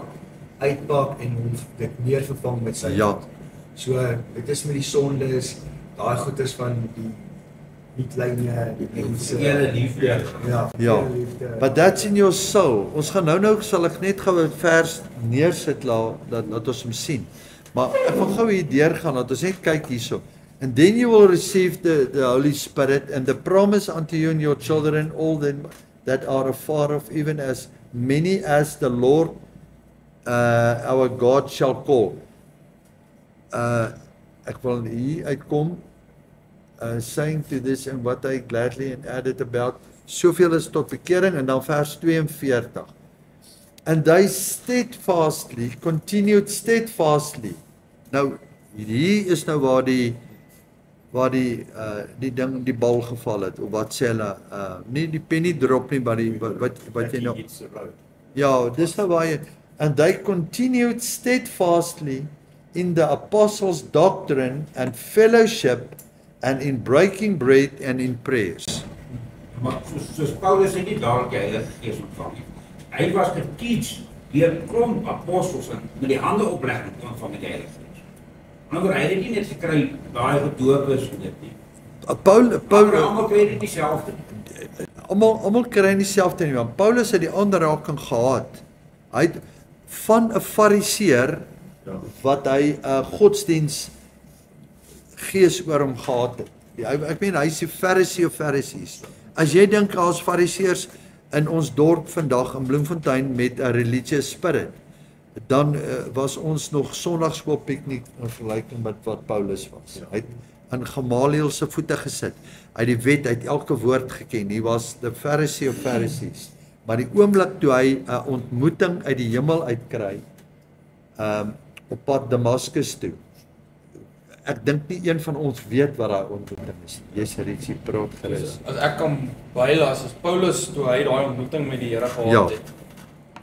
uitpak en hom dit meer vervang met sy Ja. hart. So dit is met die sondes, daai goeders van die kleine die mense. Hele liefde. Ja. ja. hele liefde. But that's in your soul. Ons gaan nou sal ek net gou 'n vers neersit dat ons hom sien. Maar ek gaan gou hier deurgaan dat ons net kyk hierso. And then you will receive the Holy Spirit and the promise unto you and your children, all them that are afar off, even as many as the Lord our God shall call. Ek wil hier uitkom. Saying to this and what I gladly and added about, soveel is tot bekering, en dan vers 42. And they steadfastly, continued steadfastly. Nou, hier is nou waar die ding, die bal geval het, of wat sê hulle, nie die penny drop nie, maar die, wat jy nou, ja, dis nou waar jy, and they continued steadfastly in the apostles' doctrine and fellowship, and in breaking bread and in prayers. Maar soos Paulus het nie dadelik die Heilige Gees ontvang nie. Hy was geteach deur klomp apostels en met die hande oplegging ontvang die Heilige Gees. Maar hy het nie net gekry daai gedoop is en dit nie. Almal kry dit dieselfde. Almal kry dieselfde nie, want Paulus het die aanraking gehad. Hy het van 'n fariseer wat hy 'n godsdiens gees oor hom gehad het. Ek meen hy is die Pharisee of Pharisees. As jy dink daar's Fariseërs in ons dorp vandag in Bloemfontein met 'n religious spirit, dan was ons nog Sondagskool piknik in vergelyking met wat Paulus was. Hy het in Gamaliel se voete gesit. Hy het die wet, hy het elke woord geken. Hy was the Pharisee of Pharisees. Maar die oomblik toe hy 'n ontmoeting uit die hemel uitkry, op pad Damaskus toe. Ek dink nie een van ons weet wat daai ontmoeting is. Jy's Richie praat gerus. As ek kan bylas, as Paulus toe hy daai ontmoeting met die Here gehad het.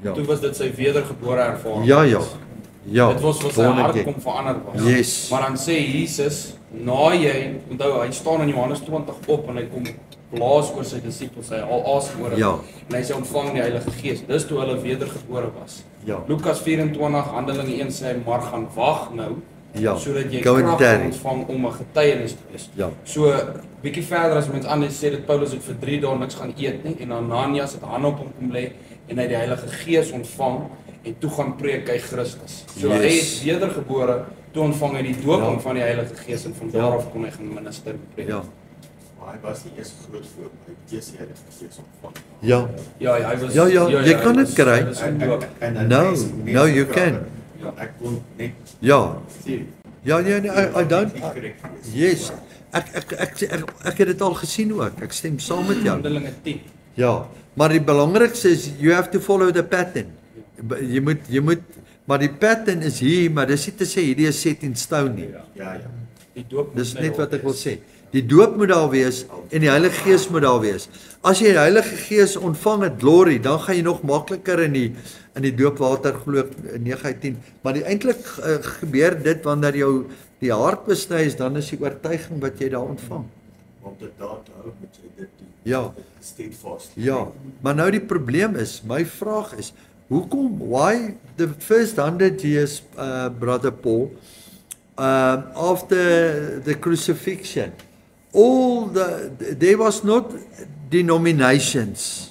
Ja. Toe was dit sy wedergebore ervaring. Ja. Ja. Dit was sy hart kom verander was. Yes. Maar dan sê Jesus, na jy, onthou hy staan in Johannes 20 op en hy kom blaas oor sy disippels, hy al asem oor hulle. Ja. En hy sê ontvang die Heilige Gees. Dis toe hulle wedergebore was. Ja. Lukas 24, Handelinge 1 sê hy maar gaan wag nou. Ja. Sodat jy Go and krag tarry. ontvang om 'n getuienis te wees. Ja. So bietjie verder as mens anders sê dat Paulus het vir 3 dae niks gaan eet nie en Ananias het hande op hom kom lê en hy die Heilige Gees ontvang en toe gaan preek hy Christus. So hy is wedergebore, toe ontvang hy die dooping van die Heilige Gees en van daar af kon hy gaan minister en preek. Ja. Maar hy was die eerste groot voorbeeld. Hy het die Heilige Gees ontvang. Ja. Ja, hy was Ja, jy kan dit kry. hy was gedoop. No, you can. Ja, ek kon net Ja. sê. Ja, I don't. Yes. Ek het dit al gesien ook. Ek stem saam met jou. Handelinge 10. Ja, maar die belangrikste is you have to follow the pattern. Jy moet maar die pattern is hier, maar dis nie te sê hierdie is set in stone nie. Ja. Die doop. Dis net wat ek wil sê. Die doop moet daar wees en die Heilige Gees moet daar wees. As jy die Heilige Gees ontvang het glory, dan gaan jy nog makliker in die doopwater glo 9:10. Maar eintlik gebeur dit wanneer jou die hart besny is, dan is die oortuiging wat jy daar ontvang. Om dit daar te hou moet jy dit doen. Ja. Steadfast. Ja, maar nou die probleem is, my vraag is, hoekom, why the first 100 years, Brother Paul, after the crucifixion, there was not denominations.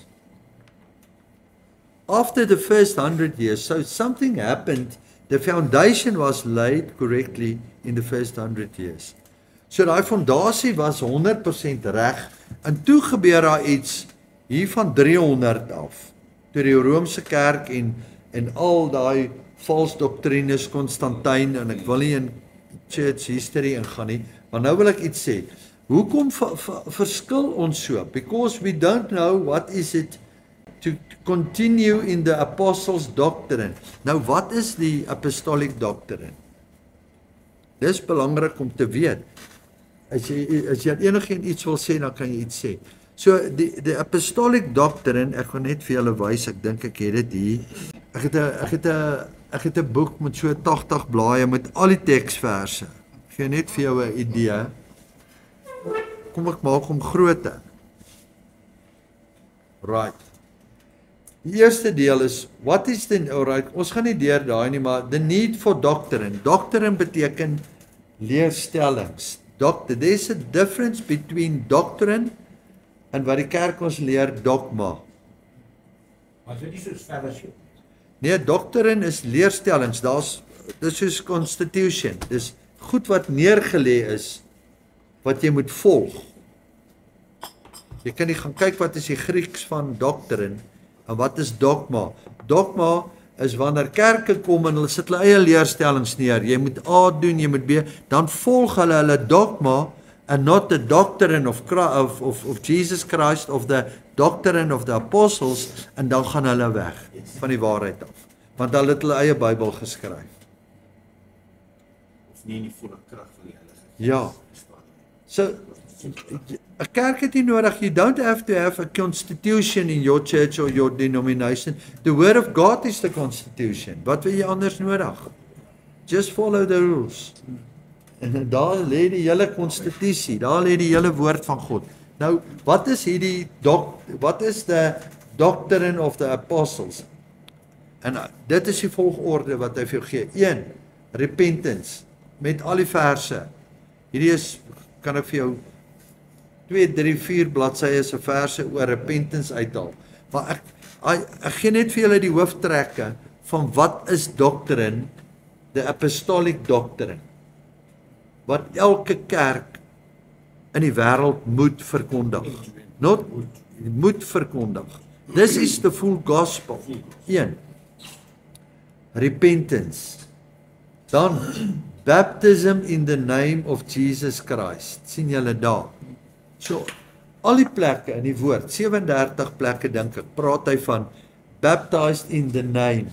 After the first 100 years, so something happened, the foundation was laid correctly in the first 100 years. So daai fondasie was 100% reg. En toe gebeur daar iets hier van 300 af. Toe die Romeinse kerk en al daai vals doktrines, Konstantyn, en ek wil nie in church history ingaan nie, maar nou wil ek iets sê. Hoekom verskil ons so? Because we don't know what is it to continue in the apostles' doctrine. Nou wat is die apostolic doctrine? Dis belangrik om te weet. As jy enigiets iets wil sê, dan kan jy iets sê. So die apostolic doctrine, ek gaan net vir julle wys, ek dink ek het dit hier. Ek het 'n boek met so 80 blaaie met al die teksverse. Ek gee net vir jou 'n idee. Kom ek maak hom groter. Right. Die eerste deel is, what is the, alright, ons gaan nie deur daai nie, maar the need for doctrine. Doctrine beteken leerstellings. There's a difference between doctrine en wat die kerk ons leer dogma. Maar dit is soos fellowship. Nee, doctrine is leerstellings. Dis soos constitution. Dis goed wat neergelê is wat jy moet volg. Jy kan nie gaan kyk wat is die Grieks van doctrine en wat is dogma. Dogma is wanneer kerke kom en hulle sit hulle eie leerstellings neer. Jy moet A doen, jy moet B, dan volg hulle dogma and not the doctrine of Jesus Christ, of the doctrine of the apostles, en dan gaan hulle weg van die waarheid af. Want hulle het hulle eie Bybel geskryf. Of nie in die volle krag van die Heilige Gees. Ja. So 'n kerk het nie nodig. You don't have to have a constitution in your church or your denomination. The word of God is the constitution. Wat wil jy anders nodig? Just follow the rules. En daar lê die hele konstitusie, daar lê die hele woord van God. Nou, wat is hierdie wat is the doctrine of the apostles? En dit is die volgorde wat hy vir jou gee. 1. Repentance met al die verse. Hierdie is, kan ek vir jou 2, 3, 4 bladsye se verse oor repentance uithaal. Maar ek gee net vir julle die hooftrekke van wat is doctrine, the apostolic doctrine, wat elke kerk in die wêreld moet verkondig. Moet verkondig. This is the full gospel. 1. Repentance. Dan baptism in the name of Jesus Christ. Sien julle daar? So, al die plekke in die woord, 37 plekke dink ek, praat hy van baptized in the name.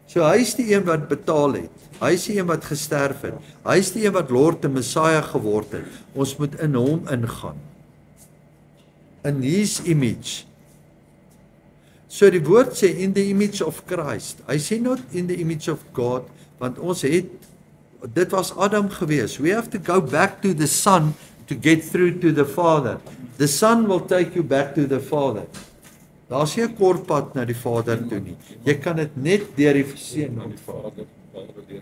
So hy is die een wat betaal het. Hy is die een wat gesterf het. Hy is die een wat Lord en Messiah geword het. Ons moet in hom ingaan. In his image. So die woord sê in the image of Christ. Hy sê not in the image of God, want ons het, dit was Adam gewees. We have to go back to the Son to get through to the Father. The Son will take you back to the Father. Daar's nie 'n kort pad na die Vader toe nie. Jy kan dit net deur die Seun ontvang.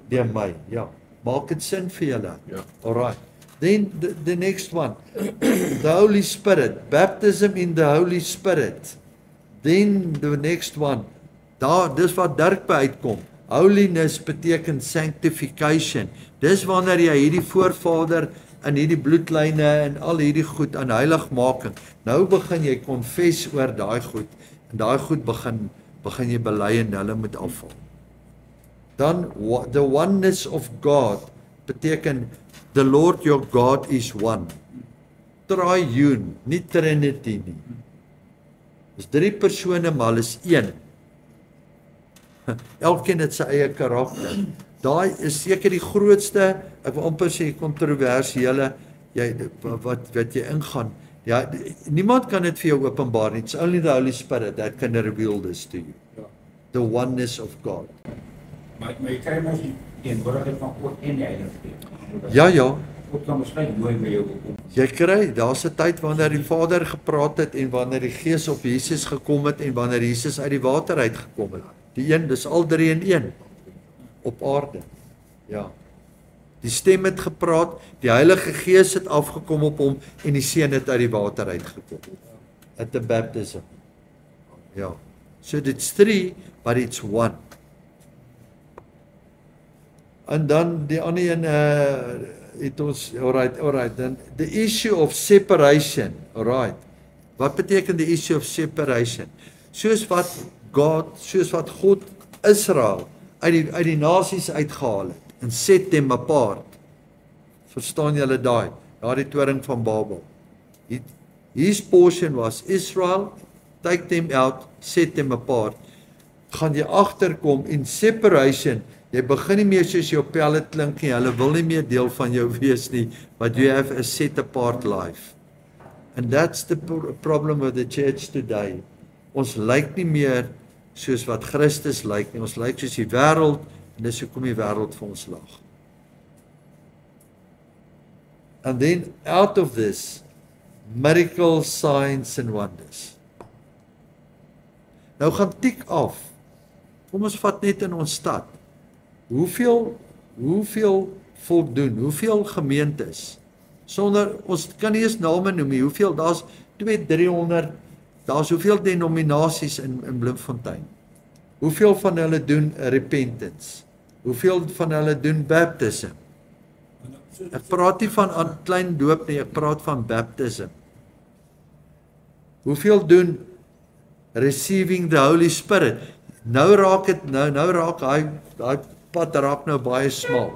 Deur my, ja. Maak dit sin vir julle? Ja. Alright. Then the next one. The Holy Spirit. Baptism in the Holy Spirit. Then the next one. Dis wat Dirk by uitkom. Holiness beteken sanctification. Dis wanneer jy hierdie voorvader en hierdie bloedlyne en al hierdie goed aan heiligmaking. Nou begin jy confess oor daai goed en daai goed begin jy bely en hulle moet afval. Dan the oneness of God beteken the Lord your God is one. Triune, nie Trinity nie. Dis 3 persone maar hulle is 1. Elkeen het sy eie karakter. Daai is seker die grootste, ek wil amper sê kontroversiële wat jy ingaan. Ja, niemand kan dit vir jou openbaar nie. It's only the Holy Spirit that can reveal this to you. The oneness of God. Maar jy kry mos die teenwoordigheid van God en die Heilige Gees. Ja. God kan besluit nooit by jou kom. Jy kry, daar's 'n tyd wanneer die Vader gepraat het en wanneer die Gees op Jesus gekom het en wanneer Jesus uit die water uit gekom het. Die een, dis al 3 in 1 op aarde. Ja. Die stem het gepraat, die Heilige Gees het afgekom op hom en die Seun het uit die water uitgekom. At the baptism. Ja. So it's 3, but it's 1. En dan die ander een, het ons alright, then the issue of separation, alright. Wat beteken die issue of separation? Soos wat God Israel uit die nasies uitgehaal het en set them apart. Verstaan julle daai toring van Babel. His portion was Israel, take them out, set them apart. Gaan jy agterkom in separation, jy begin nie meer soos jou pelle klink nie, hulle wil nie meer deel van jou wees nie, but you have a set apart life. And that's the problem with the church today. Ons lyk nie meer soos wat Christus lyk nie, ons lyk soos die wêreld, en dis hoekom die wêreld vir ons lag. And then out of this, miracles, signs and wonders. Nou gaan tik af. Kom ons vat net in ons stad. Hoeveel voldoen, hoeveel gemeentes, sonder, ons kan nie eens name noem nie, hoeveel, daar's 200-300, daar's hoeveel denominasies in Bloemfontein. Hoeveel van hulle doen repentance? Hoeveel van hulle doen baptism? Ek praat nie van klein doop nie, ek praat van baptism. Hoeveel doen receiving the Holy Spirit? Nou raak daai pad raak nou baie smal.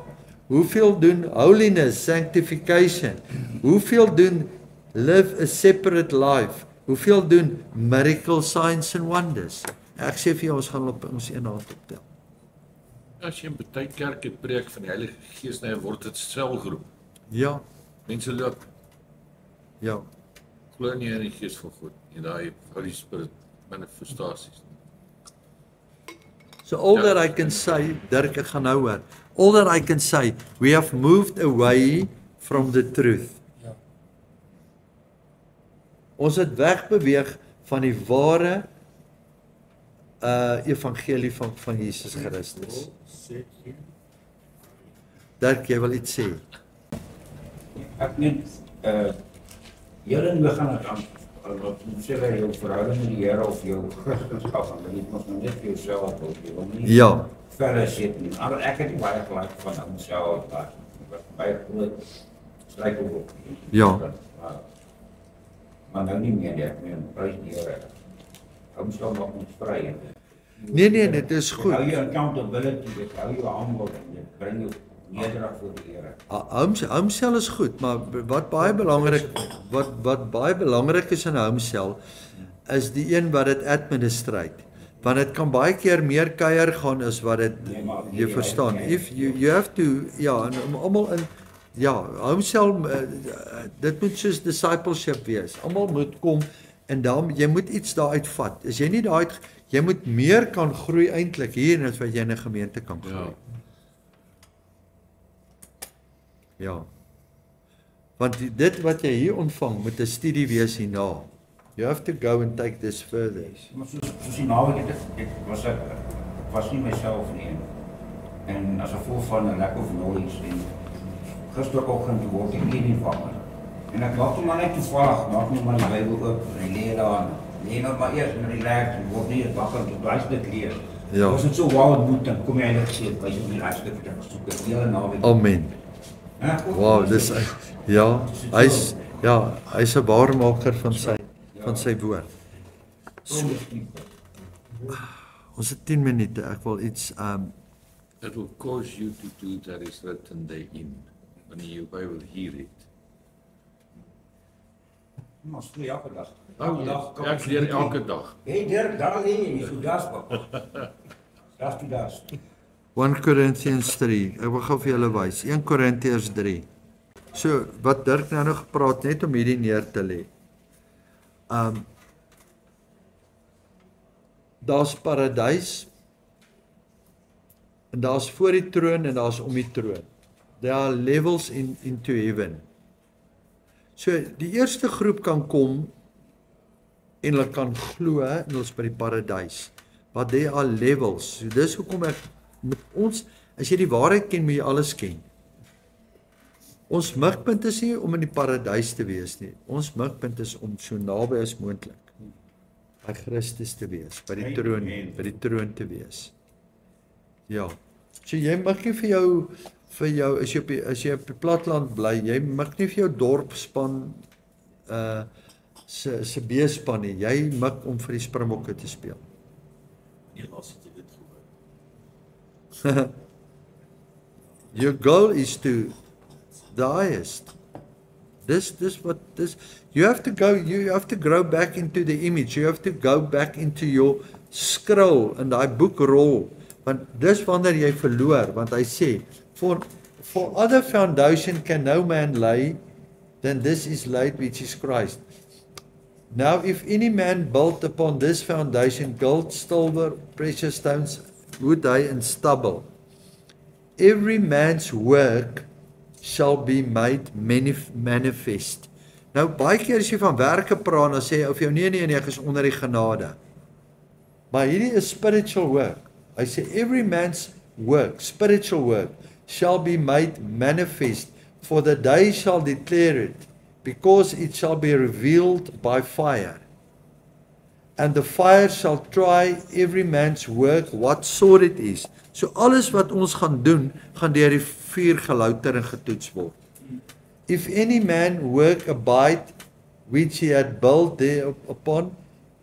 Hoeveel doen holiness, sanctification? Hoeveel doen live a separate life? Hoeveel doen miracle, signs and wonders? Ek sê vir jou, ons gaan op ons een hand optel. As jy in baie kerke preek van die Heilige Gees, nou word dit selgroep. Ja. Mense loop. Ja. Glo nie in die Gees van God nie, daai Holy Spirit manifestasies. So all that I can say, Dirk, ek gaan nou hoor. All that I can say, we have moved away from the truth. Ja. Ons het wegbeweeg van die ware evangelie van Jesus Christus. Dirk, jy wil iets sê? Ek net julle begin het aan wat sê jy jou verhouding met die Here of jou Christendom, want jy moet net vir jouself wil, jy wil nie verder sit nie. Maar ek het nie baie gelyk van homself wat baie groot stryk op. Ja. Maar nou nie meer nie, ek meen, prys die Here. Homself maak ons vry. Nee, dit is goed. Hou jou accountability, dit hou jou humble, dit bring jou nederig voor die Here. Homsel is goed, maar wat baie belangrik is in homsel is die een wat dit administrate. Want dit kan baie keer meer kuier gaan as wat dit jy verstaan. If you have to en almal in homsel dit moet soos discipleship wees. Almal moet kom en dan jy moet iets daaruit vat. As jy nie jy moet meer kan groei eintlik hier as wat jy in 'n gemeente kan groei. Ja. Want dit wat jy hier ontvang moet 'n studie wees hierna. You have to go and take this further. Maar soos die naweek ek was nie myself nie. En as gevolg van 'n lack of knowledge en gisteroggend word ek nie wakker. En ek wag toe maar net toevallig, maak net maar die Bybel oop en lees daar. Nee, nou maar eers en relax en word nie wakker tot jy dit lees. Ja. As dit so wow moet dan kom jy eintlik gesê, wys op die laaste keer wat ek gesoek het, die hele naweek. Amen. Wow, dis hy's 'n waarmaker van sy woord. So, ons het 10 minute. Ek wil iets It will cause you to do that is written therein when you will hear it. Maar speel elke dag. Ek leer elke dag. Hey Dirk, daar lê jy, so das. 1 Corinthians 3. Ek wil gou vir julle wys. 1 Korintiërs 3. So wat Dirk nou gepraat net om hierdie neer te lê. Daar's paradys en daar's voor die troon en daar's om die troon. There are levels into heaven. So die eerste groep kan kom en hulle kan glo en hulle is by die paradys. But there are levels. So dis hoekom ek met ons, as jy die waarheid ken, moet jy alles ken. Ons mikpunt is nie om in die paradys te wees nie. Ons mikpunt is om so naby as moontlik by Christus te wees, by die troon te wees. Ja. So jy mag nie vir jou vir jou as jy op die platteland bly, jy mik nie vir jou dorpspan se B-span nie. Jy mik om vir die Springbokke te speel. Nee, laat jy dit gehoor. Your goal is to the highest. You have to grow back into the image. You have to go back into your scroll in daai boekrol. Want dis wanneer jy verloor, want hy sê, for other foundation can no man lay, then this is laid which is Christ. Now if any man build upon this foundation gold, silver, precious stones, wood, hay and stubble, every man's work shall be made manifest. Nou baie keer as jy van werke praat, dan sê jy of jou nee is onder die genade. Maar hierdie is spiritual work. Hy sê every man's work, spiritual work, shall be made manifest, for the day shall declare it, because it shall be revealed by fire. And the fire shall try every man's work, what sort it is. So alles wat ons gaan doen, gaan deur die vuur gelouter en getoets word. If any man work abide, which he had built thereupon,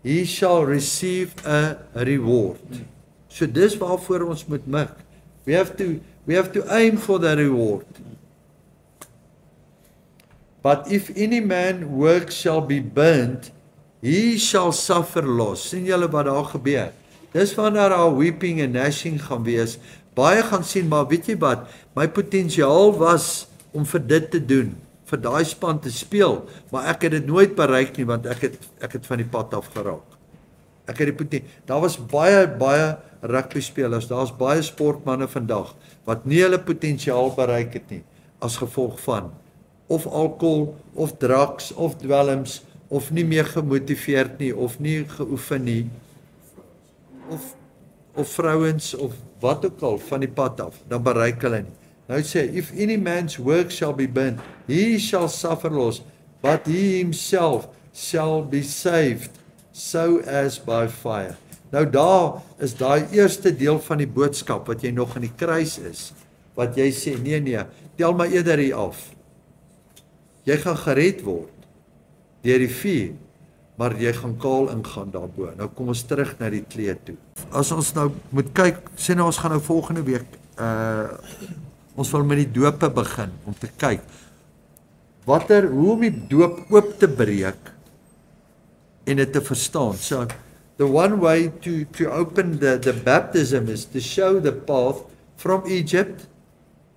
he shall receive a reward. So dis waarvoor ons moet mik. We have to aim for the reward. But if any man work shall be burnt, he shall suffer loss. Sien julle wat daar gebeur? Dis wanneer daar weeping en gnashing gaan wees. Baie gaan sien, maar weet jy wat? My potensiaal was om vir dit te doen, vir daai span te speel, maar ek het dit nooit bereik nie, want ek het van die pad af geraak. Ek het die potensiaal. Daar was baie rugby spelers, daar's baie sportmense vandag wat nie hulle potensiaal bereik het nie, as gevolg van of alkohol, of drugs, of dwelms, of nie meer gemotiveerd nie, of nie geoefen nie, of vrouens, of wat ook al, van die pad af, dan bereik hulle nie. Nou sê, if any man's work shall be burnt, he shall suffer loss, but he himself shall be saved, so as by fire. Nou daar is daai eerste deel van die boodskap, wat jy nog in die kruis is, wat jy sê, nee, tel maar eerder hier af. Jy gaan gered word, deur die vuur, maar jy gaan kaal ingaan daarbo. Nou kom ons terug na die kleed toe. As ons nou moet kyk, sê nou ons gaan nou volgende week, ons wil met die dope begin, om te kyk, hoe om die doop oop te breek, en dit te verstaan. So, the one way to open the baptism is to show the path from Egypt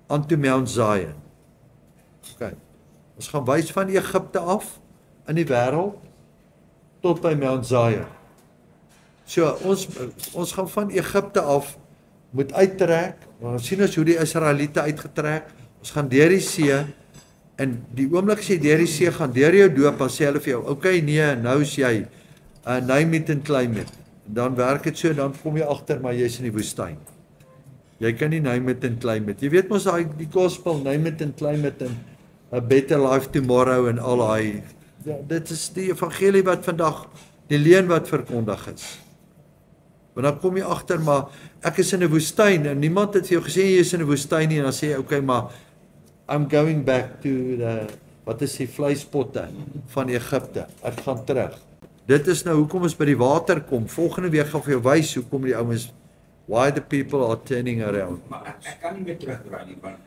onto Mount Zion. Okay. Ons gaan wys van Egipte af, in die wêreld, tot by Mount Zion. So, ons gaan van Egipte af, moet uittrek, ons sien ons hoe die Israeliete uitgetrek, ons gaan deur die see, en die oomblik as jy deur die see gaan, deur jou doop, dan sê hulle vir jou, okay, nee, nou is jy, name it and claim it, en dan werk het so, dan kom jy agter, maar jy is in die woestyn. Jy kan nie name it and claim it. Jy weet mos die gospel, name it and claim it, en a better life tomorrow, en al die, dit is die evangelie wat vandag, die leuen wat verkondig is. Want dan kom jy agter, maar ek is in 'n woestyn, en niemand het vir jou gesê, jy is in 'n woestyn nie, en dan sê jy, okay, maar, I'm going back to wat is die vleispotte van Egipte, ek gaan terug. Dit is nou, hoekom ons by die water kom, volgende week gaan vir jou wys, hoekom die ouens, why the people are turning around. Maar ek kan nie meer terugdraai nie, want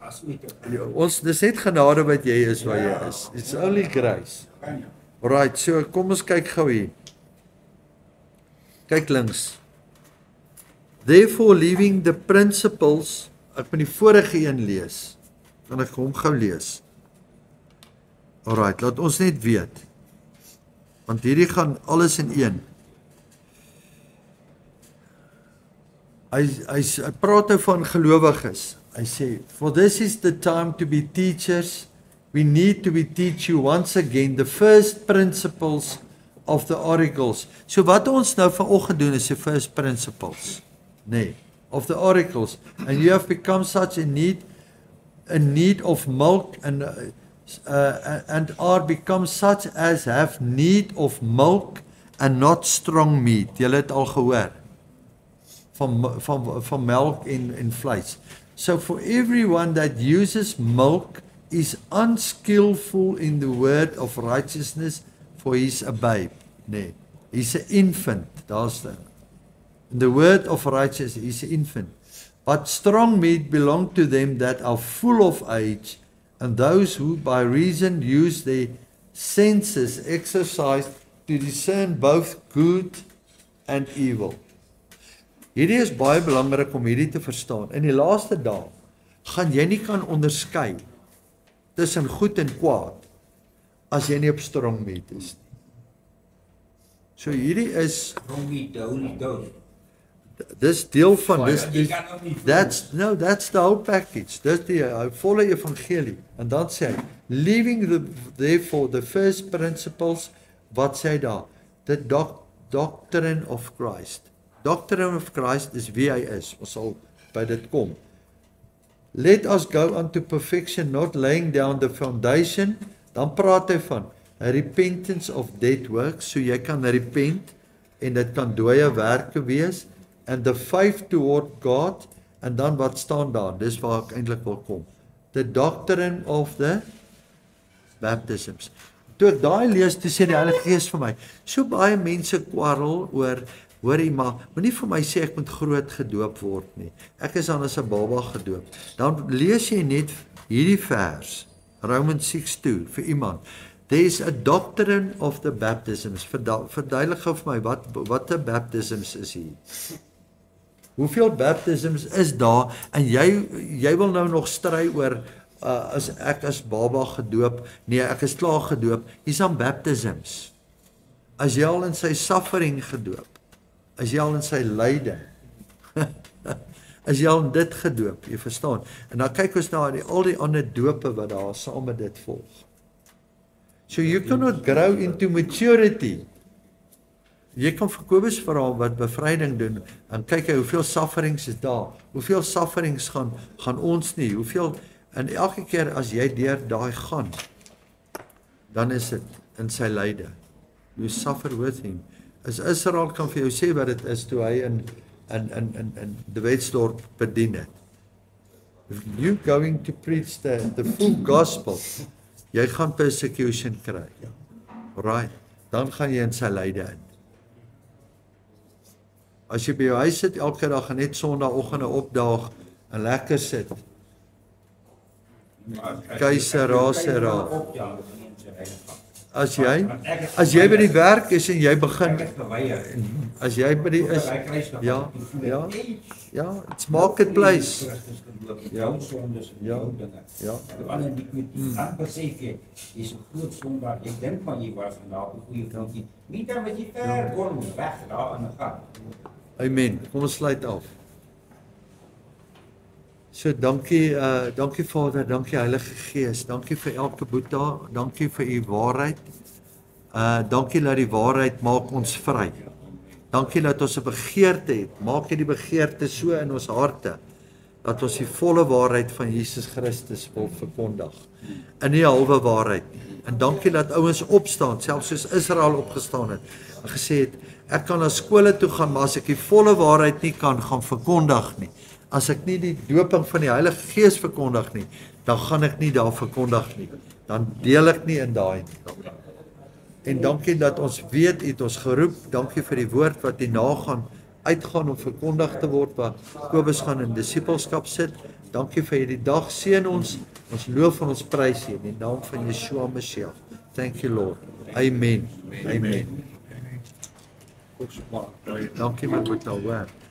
as nie ons, dis net genade wat jy is waar jy is. It's only grace. Alright, so kom ons kyk gou hier. Kyk links. Therefore leaving the principles, ek moet die vorige een lees, kan ek hom gou lees. Alright, laat ons net weet, want hierdie gaan alles in een. Hy praat nou van gelowiges. Hy sê, for this is the time to be teachers. We need to teach you once again the first principles of the oracles. So wat ons nou vanoggend doen is die first principles. Nee, of the oracles. And you have become such in need of milk and are become such as have need of milk and not strong meat. Julle het al gehoor van melk en vleis. So for everyone that uses milk is unskillful in the word of righteousness, for he's a babe. Nee, he's an infant. Daar's the word of righteousness, he's an infant. But strong meat belong to them that are full of age, and those who by reason use their senses exercise to discern both good and evil. Hierdie is baie belangrik om hierdie te verstaan. In die laaste dae gaan jy nie kan onderskei tussen goed en kwaad as jy nie op strong meat is nie. So hierdie is dis deel van that's the whole package. Dis die volle evangelie. En dan sê hy, leaving therefore the first principles, wat sê hy daar? The doctrine of Christ. Doctrine of Christ is wie hy is. Ons sal by dit kom. Let us go unto perfection, not laying down the foundation. Dan praat hy van a repentance of dead works, so jy kan repent, en dit kan dooie werke wees, and the faith toward God, en dan wat staan daar, dis waar ek eintlik wil kom. The doctrine of the baptisms. Toe ek daai lees, toe sê die Heilige Gees vir my, so baie mense kwarrel oor, hoorie maar, moenie vir my sê ek moet groot gedoop word nie. Ek is dan as 'n baba gedoop. Dan lees jy net hierdie vers, Romans 6:2 vir iemand. There is a doctrine of the baptisms. Verduidelik gou vir my wat 'n baptisms is hier. Hoeveel baptisms is daar en jy wil nou nog stry oor as ek as baba gedoop? Nee, ek is klaar gedoop. Hier's dan baptisms. As jy al in sy suffering gedoop, as jy al in sy lyding, as jy al in dit gedoop, jy verstaan. En dan kyk ons na al die ander dope wat daar saam met dit volg. So you cannot grow into maturity. Jy kan vir Kobus vra wat bevryding doen, en kyk hoeveel sufferings is daar, hoeveel sufferings gaan ons nie, hoeveel, en elke keer as jy deur daai gaan, dan is dit in sy lyde. You suffer with him. As Israel kan vir jou sê wat dit is, toe hy in die Wetsdorp bedien het. If you going to preach the full gospel, jy gaan persecution kry. Right, dan gaan jy in sy lyde in. As jy by jou huis sit elke dag en net Sondagoggende opdaag en lekker sit. Keisera. As jy by die werk is en jy begin, as jy by die is, ja, it's marketplace. Ja. Dan besef jy, is 'n groot sondaar. Ek dink van jy was vandag 'n goeie vriendjie. Nie dan wat jy ver kon weg daar in 'n gat. Amen. Kom ons sluit af. So dankie Vader, dankie Heilige Gees, dankie vir elke boeta, dankie vir u waarheid. Dankie dat die waarheid maak ons vry. Dankie dat ons 'n begeerte het, maak jy die begeerte so in ons harte, dat ons die volle waarheid van Jesus Christus wil verkondig, in die halwe waarheid nie. En dankie dat ouens opstaan, selfs soos Israel opgestaan het, en gesê het, ek kan na skole toe gaan, maar as ek die volle waarheid nie kan gaan verkondig nie, as ek nie die doping van die Heilige Gees verkondig nie, dan gaan ek nie daar verkondig nie, dan deel ek nie in daai nie. En dankie dat ons weet, het ons geroep, dankie vir die woord wat hierna gaan uitgaan om verkondig te word, waar Kobus gaan in disipelskap sit. Dankie vir hierdie dag, seën ons loof en ons prys hier, in die naam van Yeshua Mashiach. Thank you Lord. Amen. Amen. Dankie my boetie.